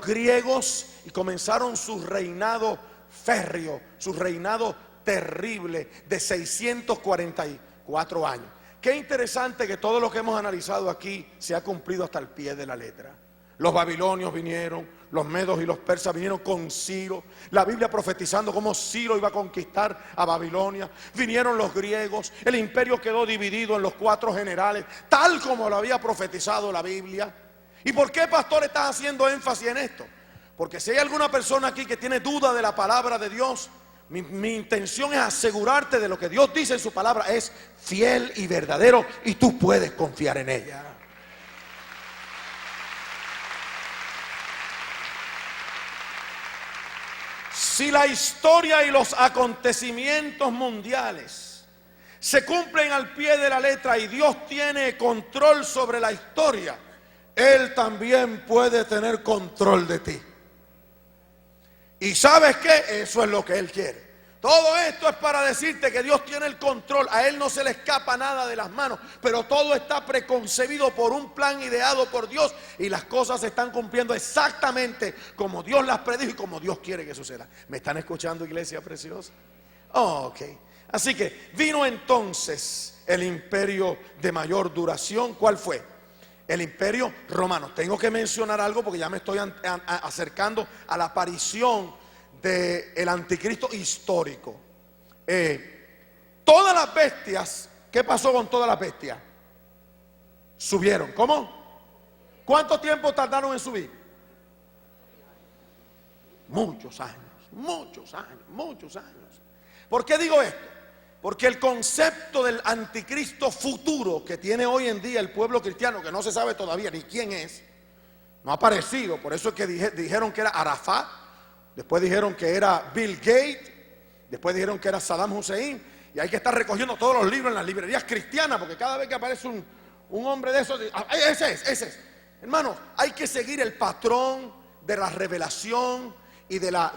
griegos y comenzaron su reinado férreo, su reinado terrible de 644 años. Qué interesante que todo lo que hemos analizado aquí se ha cumplido hasta el pie de la letra. Los babilonios vinieron, los medos y los persas vinieron con Ciro. La Biblia profetizando cómo Ciro iba a conquistar a Babilonia. Vinieron los griegos, el imperio quedó dividido en los cuatro generales, tal como lo había profetizado la Biblia. ¿Y por qué, pastor, estás haciendo énfasis en esto? Porque si hay alguna persona aquí que tiene duda de la palabra de Dios, mi intención es asegurarte de lo que Dios dice en su palabra es fiel y verdadero, y tú puedes confiar en ella. Si la historia y los acontecimientos mundiales se cumplen al pie de la letra y Dios tiene control sobre la historia, Él también puede tener control de ti. Y ¿sabes qué? Eso es lo que Él quiere. Todo esto es para decirte que Dios tiene el control. A Él no se le escapa nada de las manos, pero todo está preconcebido por un plan ideado por Dios, y las cosas se están cumpliendo exactamente como Dios las predijo y como Dios quiere que suceda. ¿Me están escuchando, iglesia preciosa? Ok. Así que vino entonces el imperio de mayor duración. ¿Cuál fue? El imperio romano. Tengo que mencionar algo porque ya me estoy acercando a la aparición del anticristo histórico. Todas las bestias, ¿qué pasó con todas las bestias? Subieron. ¿Cómo? ¿Cuánto tiempo tardaron en subir? Muchos años, muchos años, muchos años. ¿Por qué digo esto? Porque el concepto del anticristo futuro que tiene hoy en día el pueblo cristiano, que no se sabe todavía ni quién es, no ha aparecido. Por eso es que dijeron que era Arafat, después dijeron que era Bill Gates, después dijeron que era Saddam Hussein, y hay que estar recogiendo todos los libros en las librerías cristianas, porque cada vez que aparece un hombre de esos, ese es. Hermanos, hay que seguir el patrón de la revelación y de la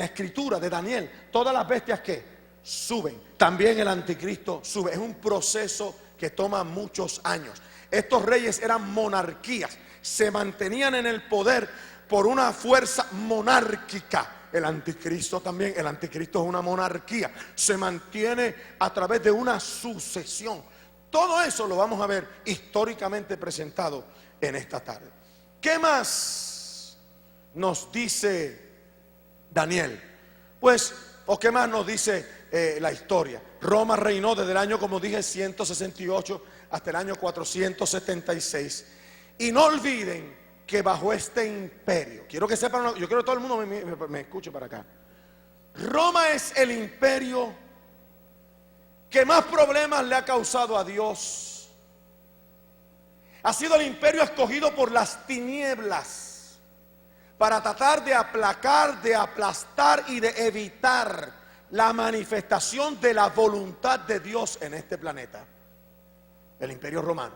escritura de Daniel. Todas las bestias que suben, también el anticristo sube. Es un proceso que toma muchos años. Estos reyes eran monarquías, se mantenían en el poder por una fuerza monárquica. El anticristo también, el anticristo es una monarquía, se mantiene a través de una sucesión. Todo eso lo vamos a ver históricamente presentado en esta tarde. ¿Qué más nos dice Daniel? Pues, ¿o qué más nos dice la historia? Roma reinó desde el año, como dije, 168 hasta el año 476. Y no olviden que bajo este imperio, quiero que sepan, yo quiero que todo el mundo me escuche para acá. Roma es el imperio que más problemas le ha causado a Dios. Ha sido el imperio escogido por las tinieblas para tratar de aplacar, de aplastar y de evitar la manifestación de la voluntad de Dios en este planeta? El Imperio Romano.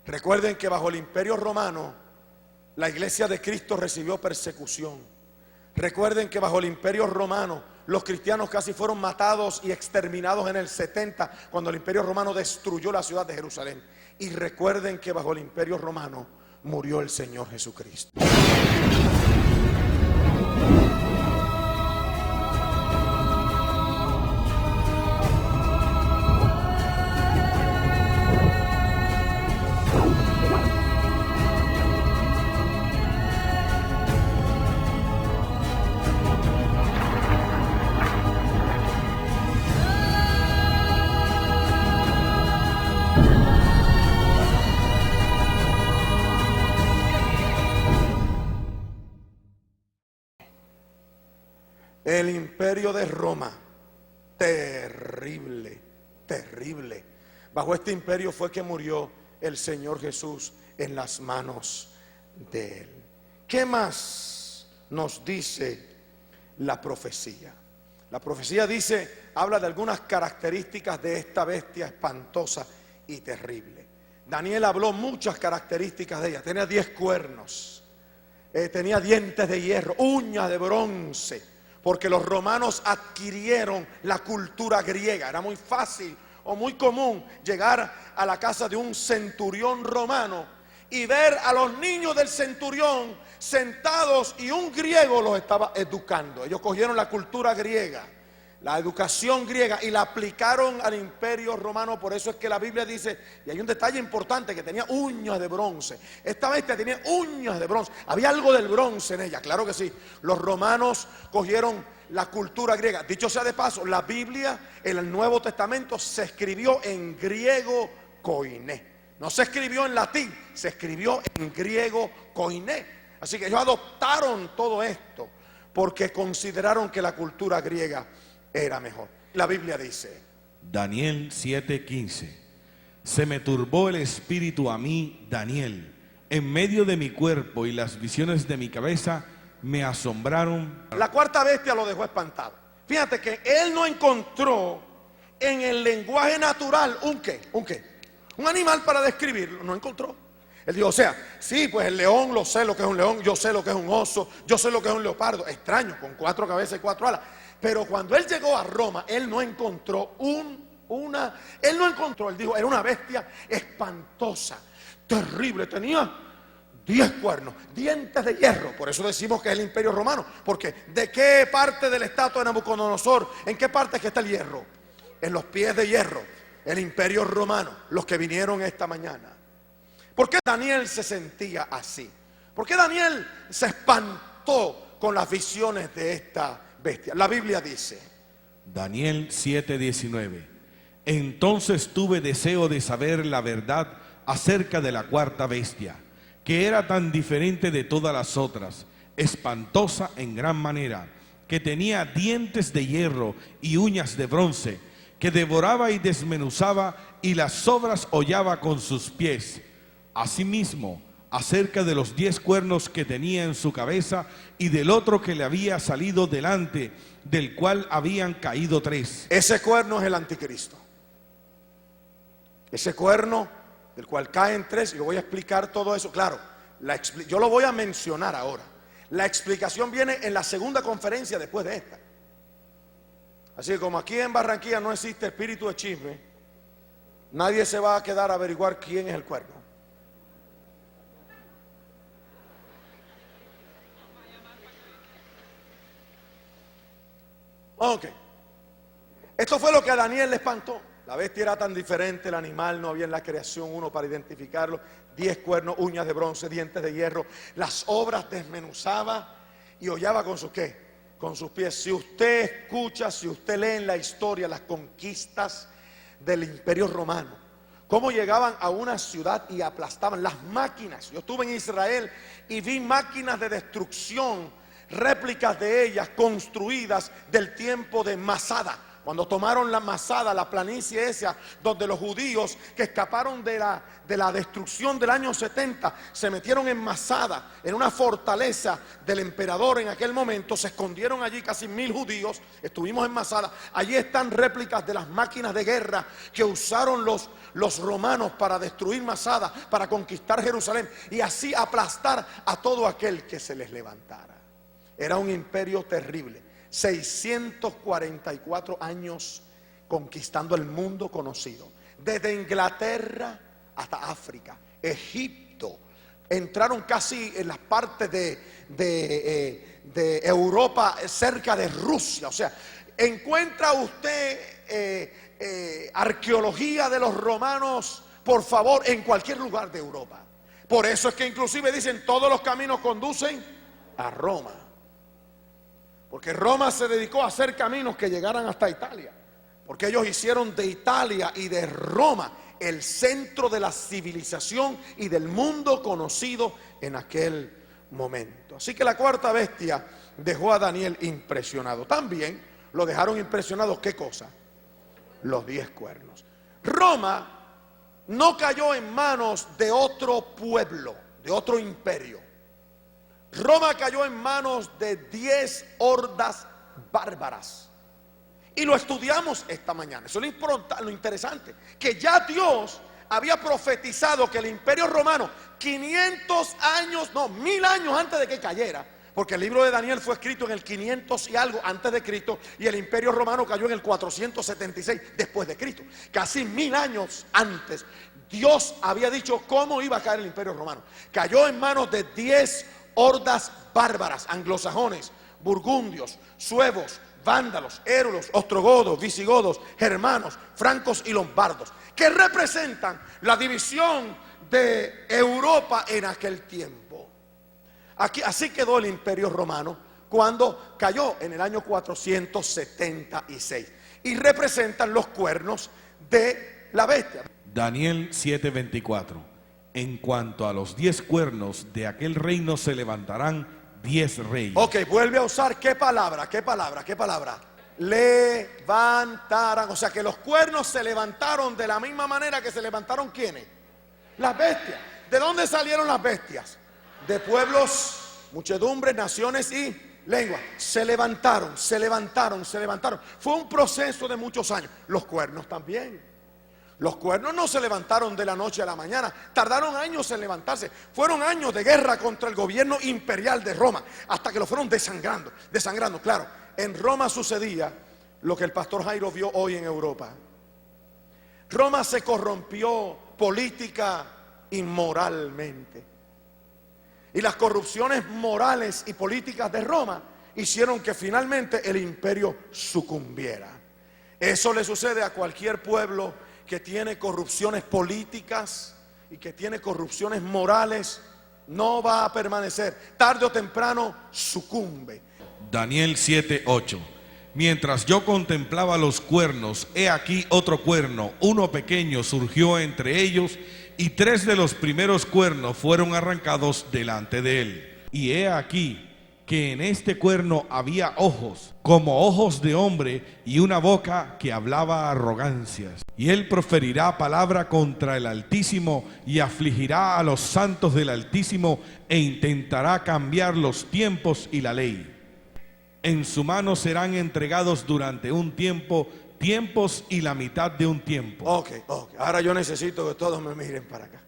Recuerden que bajo el Imperio Romano la iglesia de Cristo recibió persecución. Recuerden que bajo el Imperio Romano los cristianos casi fueron matados y exterminados en el 70, cuando el Imperio Romano destruyó la ciudad de Jerusalén. Y recuerden que bajo el Imperio Romano murió el Señor Jesucristo. El imperio de Roma, terrible, terrible. Bajo este imperio fue que murió el Señor Jesús en las manos de él. ¿Qué más nos dice la profecía? La profecía dice, habla de algunas características de esta bestia espantosa y terrible. Daniel habló muchas características de ella. Tenía 10 cuernos, tenía dientes de hierro, uñas de bronce, porque los romanos adquirieron la cultura griega. Era muy fácil o muy común llegar a la casa de un centurión romano y ver a los niños del centurión sentados, y un griego los estaba educando. Ellos cogieron la cultura griega, la educación griega, y la aplicaron al imperio romano. Por eso es que la Biblia dice, y hay un detalle importante, que tenía uñas de bronce. Esta bestia tenía uñas de bronce. Había algo del bronce en ella, claro que sí. Los romanos cogieron la cultura griega. Dicho sea de paso, la Biblia en el Nuevo Testamento se escribió en griego koiné. No se escribió en latín, se escribió en griego koiné. Así que ellos adoptaron todo esto porque consideraron que la cultura griega era mejor. La Biblia dice, Daniel 7:15: se me turbó el espíritu a mí, Daniel, en medio de mi cuerpo, y las visiones de mi cabeza me asombraron. La cuarta bestia lo dejó espantado. Fíjate que él no encontró en el lenguaje natural un animal para describirlo, no encontró. Él dijo, o sea, sí, pues el león, lo sé lo que es un león, yo sé lo que es un oso, yo sé lo que es un leopardo, extraño, con 4 cabezas y 4 alas. Pero cuando él llegó a Roma, él no encontró él dijo, era una bestia espantosa, terrible, tenía 10 cuernos, dientes de hierro. Por eso decimos que es el imperio romano, porque ¿de qué parte del estatua de Nabucodonosor, en qué parte es que está el hierro? En los pies de hierro, el imperio romano, los que vinieron esta mañana. ¿Por qué Daniel se sentía así? ¿Por qué Daniel se espantó con las visiones de esta bestia? La Biblia dice, Daniel 7:19: entonces tuve deseo de saber la verdad acerca de la cuarta bestia, que era tan diferente de todas las otras, espantosa en gran manera, que tenía dientes de hierro y uñas de bronce, que devoraba y desmenuzaba, y las sobras hollaba con sus pies. Asimismo, acerca de los 10 cuernos que tenía en su cabeza, y del otro que le había salido delante, del cual habían caído 3. Ese cuerno es el anticristo. Ese cuerno del cual caen 3, y yo voy a explicar todo eso. Claro, yo lo voy a mencionar ahora. La explicación viene en la segunda conferencia después de esta. Así que como aquí en Barranquilla no existe espíritu de chisme, nadie se va a quedar a averiguar quién es el cuerno. Ok. Esto fue lo que a Daniel le espantó. La bestia era tan diferente, el animal, no había en la creación uno para identificarlo. 10 cuernos, uñas de bronce, dientes de hierro. Las obras desmenuzaba y hollaba con sus ¿qué? Con sus pies. Si usted escucha, si usted lee en la historia las conquistas del imperio romano, cómo llegaban a una ciudad y aplastaban las máquinas. Yo estuve en Israel y vi máquinas de destrucción, réplicas de ellas construidas del tiempo de Masada. Cuando tomaron la Masada, la planicie esa, donde los judíos que escaparon de la destrucción del año 70, se metieron en Masada, en una fortaleza del emperador en aquel momento, se escondieron allí casi 1000 judíos, estuvimos en Masada. Allí están réplicas de las máquinas de guerra que usaron los romanos para destruir Masada, para conquistar Jerusalén y así aplastar a todo aquel que se les levantara. Era un imperio terrible. 644 años conquistando el mundo conocido, desde Inglaterra hasta África, Egipto. Entraron casi en las partes de Europa, cerca de Rusia. O sea, encuentra usted arqueología de los romanos, por favor, en cualquier lugar de Europa. Por eso es que inclusive dicen todos los caminos conducen a Roma. Porque Roma se dedicó a hacer caminos que llegaran hasta Italia. Porque ellos hicieron de Italia y de Roma el centro de la civilización y del mundo conocido en aquel momento. Así que la cuarta bestia dejó a Daniel impresionado. También lo dejaron impresionado, ¿qué cosa? Los 10 cuernos. Roma no cayó en manos de otro pueblo, de otro imperio. Roma cayó en manos de 10 hordas bárbaras. Y lo estudiamos esta mañana. Eso es lo interesante, que ya Dios había profetizado que el imperio romano 500 años, no, 1000 años antes de que cayera, porque el libro de Daniel fue escrito en el 500 y algo antes de Cristo, y el imperio romano cayó en el 476 después de Cristo. Casi 1000 años antes Dios había dicho cómo iba a caer el imperio romano. Cayó en manos de 10 hordas bárbaras, anglosajones, burgundios, suevos, vándalos, érulos, ostrogodos, visigodos, germanos, francos y lombardos, que representan la división de Europa en aquel tiempo. Así quedó el imperio romano cuando cayó en el año 476 y representan los cuernos de la bestia. Daniel 7:24. En cuanto a los 10 cuernos de aquel reino se levantarán 10 reyes. Ok, vuelve a usar ¿qué palabra? ¿Qué palabra? ¿Qué palabra? Levantarán. O sea que los cuernos se levantaron de la misma manera que se levantaron ¿quiénes? Las bestias. ¿De dónde salieron las bestias? De pueblos, muchedumbres, naciones y lenguas. Se levantaron, se levantaron, se levantaron. Fue un proceso de muchos años. Los cuernos también. Los cuernos no se levantaron de la noche a la mañana, tardaron años en levantarse. Fueron años de guerra contra el gobierno imperial de Roma, hasta que lo fueron desangrando. Claro, en Roma sucedía lo que el pastor Jairo vio hoy en Europa. Roma se corrompió política y moralmente. Y las corrupciones morales y políticas de Roma hicieron que finalmente el imperio sucumbiera. Eso le sucede a cualquier pueblo que tiene corrupciones políticas y que tiene corrupciones morales. No va a permanecer, tarde o temprano sucumbe. Daniel 7:8. Mientras yo contemplaba los cuernos, he aquí otro cuerno, uno pequeño surgió entre ellos, y 3 de los primeros cuernos fueron arrancados delante de él. Y he aquí que en este cuerno había ojos, como ojos de hombre, y una boca que hablaba arrogancias. Y él proferirá palabra contra el Altísimo, y afligirá a los santos del Altísimo, e intentará cambiar los tiempos y la ley. En su mano serán entregados durante un tiempo, tiempos y la mitad de un tiempo. Ok. Ahora yo necesito que todos me miren para acá.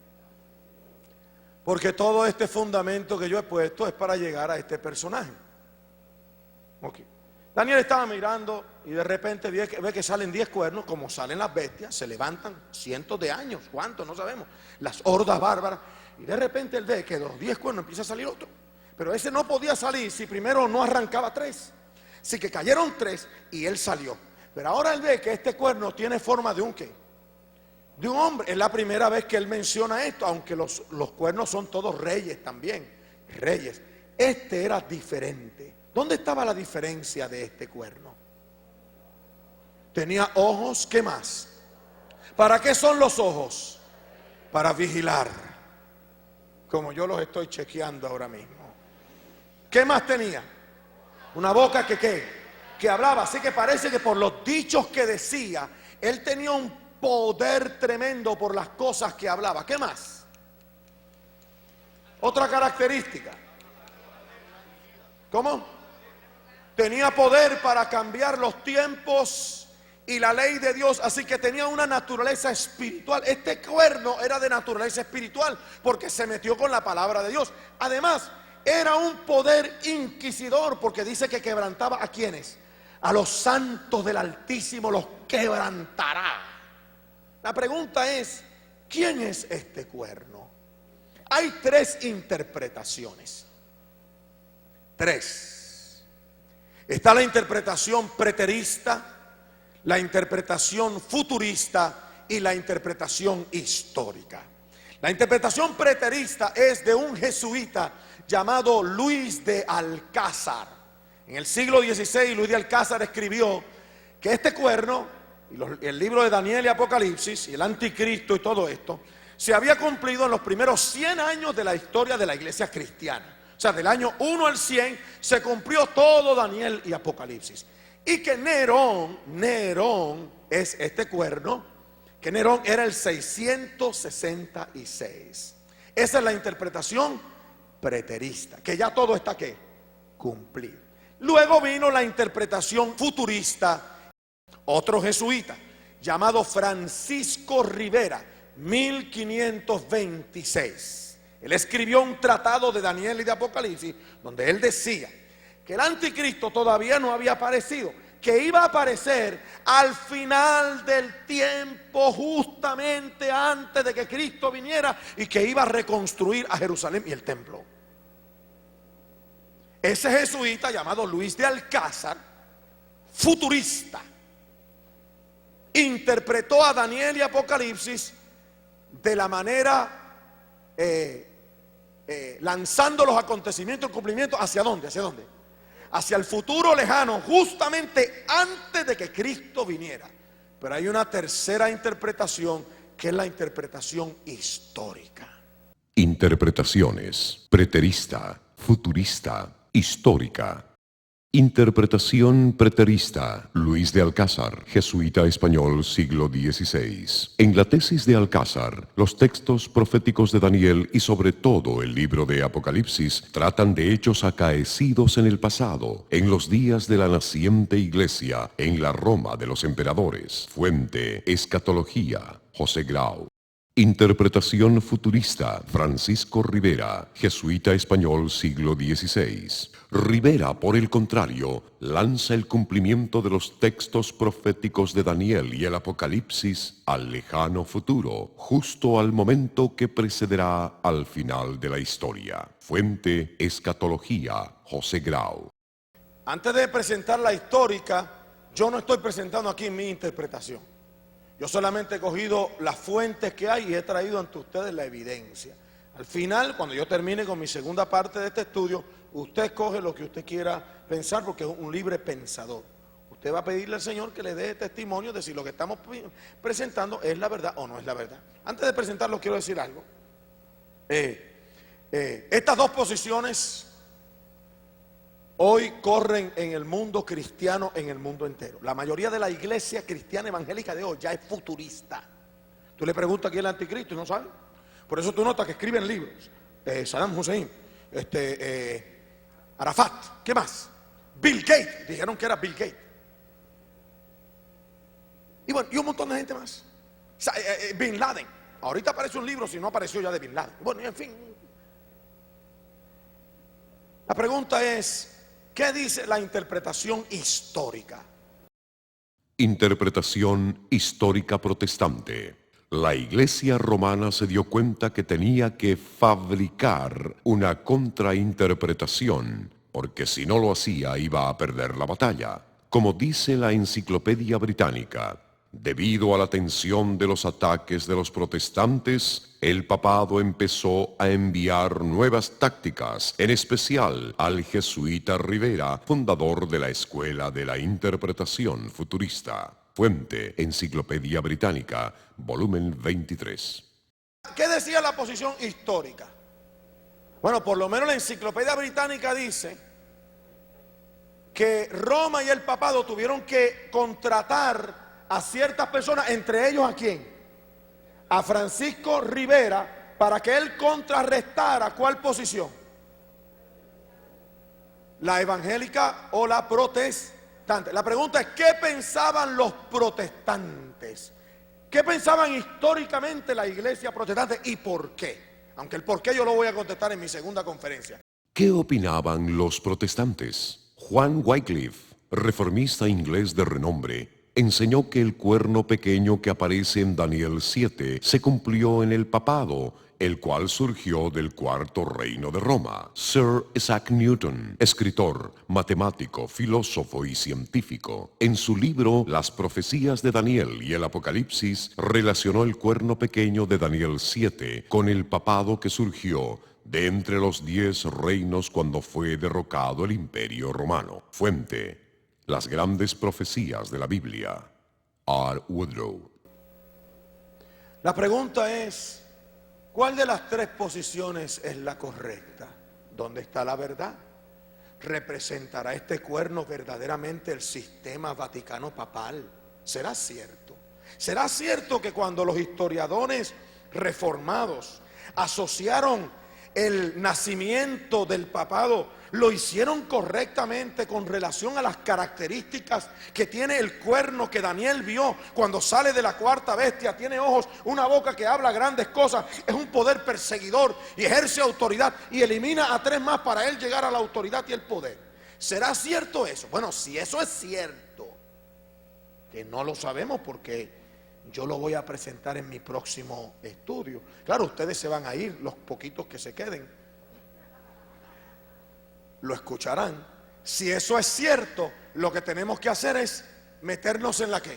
Porque todo este fundamento que yo he puesto es para llegar a este personaje. Ok. Daniel estaba mirando y de repente ve que salen 10 cuernos, como salen las bestias, se levantan cientos de años, ¿cuántos? No sabemos. Las hordas bárbaras. Y de repente él ve que de los 10 cuernos empieza a salir otro. Pero ese no podía salir si primero no arrancaba 3. Así que cayeron 3 y él salió. Pero ahora él ve que este cuerno tiene forma de un ¿qué? De un hombre. Es la primera vez que él menciona esto, aunque los cuernos son todos reyes también. Reyes. Este era diferente. ¿Dónde estaba la diferencia de este cuerno? Tenía ojos, ¿qué más? ¿Para qué son los ojos? Para vigilar. Como yo los estoy chequeando ahora mismo. ¿Qué más tenía? Una boca que ¿qué? que hablaba. Así que parece que por los dichos que decía, él tenía un poder tremendo por las cosas que hablaba. ¿Qué más? Otra característica. ¿Cómo? Tenía poder para cambiar los tiempos y la ley de Dios, así que tenía una naturaleza espiritual. Este cuerno era de naturaleza espiritual porque se metió con la palabra de Dios. Además, era un poder inquisidor porque dice que quebrantaba a quienes, a los santos del Altísimo los quebrantará. La pregunta es, ¿quién es este cuerno? Hay tres interpretaciones. Tres. Está la interpretación preterista, la interpretación futurista y la interpretación histórica. La interpretación preterista es de un jesuita llamado Luis de Alcázar. En el siglo XVI, Luis de Alcázar escribió que este cuerno, y el libro de Daniel y Apocalipsis, y el anticristo y todo esto, se había cumplido en los primeros 100 años de la historia de la iglesia cristiana. O sea, del año 1 al 100 se cumplió todo Daniel y Apocalipsis. Y que Nerón es este cuerno, que Nerón era el 666. Esa es la interpretación preterista, que ya todo está ¿qué? Cumplido. Luego vino la interpretación futurista, otro jesuita llamado Francisco Rivera, 1526. Él escribió un tratado de Daniel y de Apocalipsis donde él decía que el anticristo todavía no había aparecido, que iba a aparecer al final del tiempo, justamente antes de que Cristo viniera, y que iba a reconstruir a Jerusalén y el templo. Ese jesuita llamado Luis de Alcázar, futurista, interpretó a Daniel y Apocalipsis de la manera lanzando los acontecimientos, el cumplimiento, ¿hacia dónde? ¿Hacia dónde? Hacia el futuro lejano, justamente antes de que Cristo viniera. Pero hay una tercera interpretación, que es la interpretación histórica. Interpretaciones: preterista, futurista, histórica. Interpretación preterista. Luis de Alcázar, jesuita español, siglo XVI. En la tesis de Alcázar, los textos proféticos de Daniel y sobre todo el libro de Apocalipsis tratan de hechos acaecidos en el pasado, en los días de la naciente iglesia, en la Roma de los emperadores. Fuente: Escatología, José Grau. Interpretación futurista. Francisco Rivera, jesuita español, siglo XVI. Rivera, por el contrario, lanza el cumplimiento de los textos proféticos de Daniel y el Apocalipsis al lejano futuro, justo al momento que precederá al final de la historia. Fuente: Escatología, José Grau. Antes de presentar la histórica, yo no estoy presentando aquí mi interpretación. Yo solamente he cogido las fuentes que hay y he traído ante ustedes la evidencia. Al final, cuando yo termine con mi segunda parte de este estudio, usted escoge lo que usted quiera pensar, porque es un libre pensador. Usted va a pedirle al Señor que le dé testimonio de si lo que estamos presentando es la verdad o no es la verdad. Antes de presentarlo, quiero decir algo. Estas dos posiciones hoy corren en el mundo cristiano, en el mundo entero. La mayoría de la iglesia cristiana evangélica de hoy ya es futurista. Tú le preguntas quién es el anticristo y no sabe. Por eso tú notas que escriben libros. Saddam Hussein, Arafat, ¿qué más? Bill Gates, dijeron que era Bill Gates. Y bueno, y un montón de gente más. Bin Laden. Ahorita aparece un libro, si no apareció ya, de Bin Laden. Bueno, y en fin. La pregunta es, ¿qué dice la interpretación histórica? Interpretación histórica protestante. La Iglesia romana se dio cuenta que tenía que fabricar una contrainterpretación, porque si no lo hacía iba a perder la batalla. Como dice la Enciclopedia Británica, debido a la tensión de los ataques de los protestantes, el papado empezó a enviar nuevas tácticas, en especial al jesuita Rivera, fundador de la Escuela de la Interpretación Futurista. Fuente: Enciclopedia Británica, volumen 23. ¿Qué decía la posición histórica? Bueno, por lo menos la Enciclopedia Británica dice que Roma y el papado tuvieron que contratar a ciertas personas, entre ellos ¿a quién? A Francisco Rivera, para que él contrarrestara ¿cuál posición? La evangélica o la protestante. La pregunta es, ¿qué pensaban los protestantes? ¿Qué pensaban históricamente la iglesia protestante y por qué? Aunque el por qué yo lo voy a contestar en mi segunda conferencia. ¿Qué opinaban los protestantes? Juan Wycliffe, reformista inglés de renombre, enseñó que el cuerno pequeño que aparece en Daniel 7 se cumplió en el papado, el cual surgió del cuarto reino de Roma. Sir Isaac Newton, escritor, matemático, filósofo y científico, en su libro Las profecías de Daniel y el Apocalipsis, relacionó el cuerno pequeño de Daniel 7 con el papado que surgió de entre los 10 reinos cuando fue derrocado el Imperio Romano. Fuente: Las grandes profecías de la Biblia. R. Woodrow. La pregunta es, ¿cuál de las tres posiciones es la correcta? ¿Dónde está la verdad? ¿Representará este cuerno verdaderamente el sistema vaticano papal? ¿Será cierto? ¿Será cierto que cuando los historiadores reformados asociaron el nacimiento del papado, lo hicieron correctamente con relación a las características que tiene el cuerno que Daniel vio cuando sale de la cuarta bestia? Tiene ojos, una boca que habla grandes cosas, es un poder perseguidor y ejerce autoridad y elimina a 3 más para él llegar a la autoridad y el poder. ¿Será cierto eso? Bueno, si eso es cierto, que no lo sabemos porque yo lo voy a presentar en mi próximo estudio. Claro, ustedes se van a ir, los poquitos que se queden lo escucharán. Si eso es cierto, lo que tenemos que hacer es meternos en la ¿qué?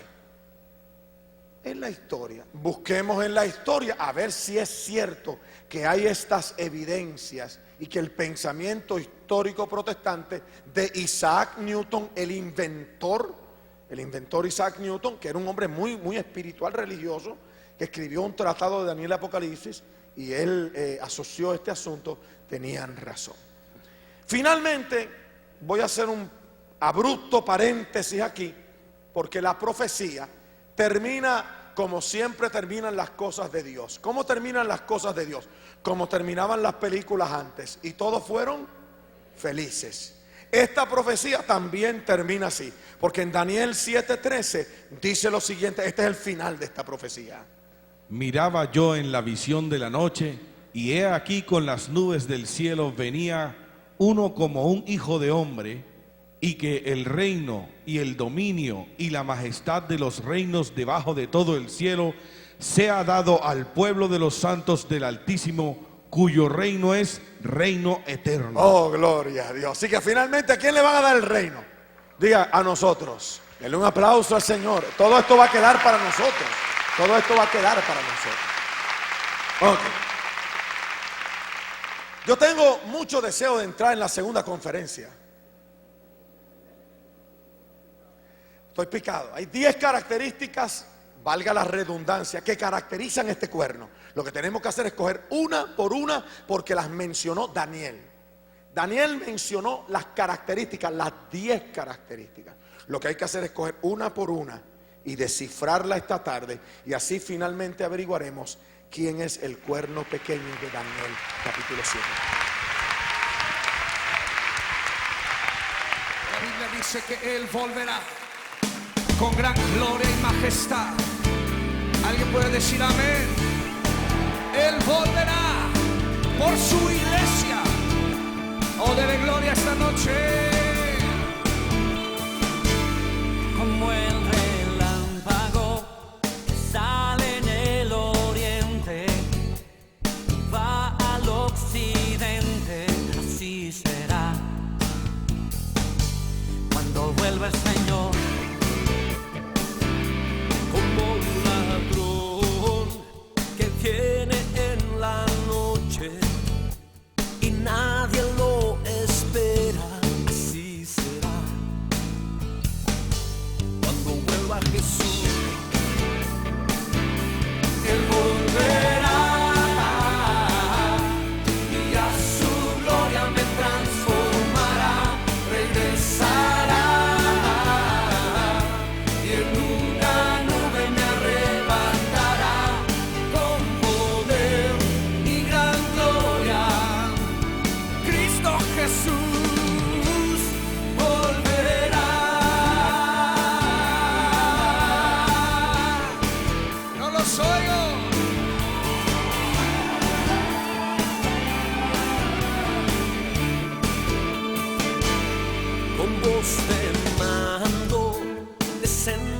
En la historia. Busquemos en la historia a ver si es cierto que hay estas evidencias y que el pensamiento histórico protestante de Isaac Newton, el inventor Isaac Newton, que era un hombre muy espiritual, religioso, que escribió un tratado de Daniel y Apocalipsis, y él asoció este asunto, tenían razón. Finalmente, voy a hacer un abrupto paréntesis aquí, porque la profecía termina como siempre terminan las cosas de Dios. ¿Cómo terminan las cosas de Dios? Como terminaban las películas antes, y todos fueron felices. Esta profecía también termina así, porque en Daniel 7:13 dice lo siguiente, este es el final de esta profecía. Miraba yo en la visión de la noche, y he aquí con las nubes del cielo venía uno como un hijo de hombre, y que el reino y el dominio y la majestad de los reinos debajo de todo el cielo sea dado al pueblo de los santos del Altísimo, cuyo reino es reino eterno. Oh, gloria a Dios. Así que finalmente, ¿a quién le van a dar el reino? Diga, a nosotros. Denle un aplauso al Señor. Todo esto va a quedar para nosotros. Todo esto va a quedar para nosotros. Ok. Yo tengo mucho deseo de entrar en la segunda conferencia. Estoy picado. Hay 10 características, valga la redundancia, que caracterizan este cuerno. Lo que tenemos que hacer es coger una por una, porque las mencionó Daniel. Daniel mencionó las características, las 10 características. Lo que hay que hacer es coger una por una y descifrarla esta tarde, y así finalmente averiguaremos quién es el cuerno pequeño de Daniel, capítulo 7. La Biblia dice que Él volverá con gran gloria y majestad. ¿Alguien puede decir amén? Él volverá por su iglesia. Oh, dele gloria esta noche. Como el relámpago que sale en el oriente y va al occidente, así será cuando vuelva el Señor. Como un ladrón que viene en la noche y nadie lo espera, así descender.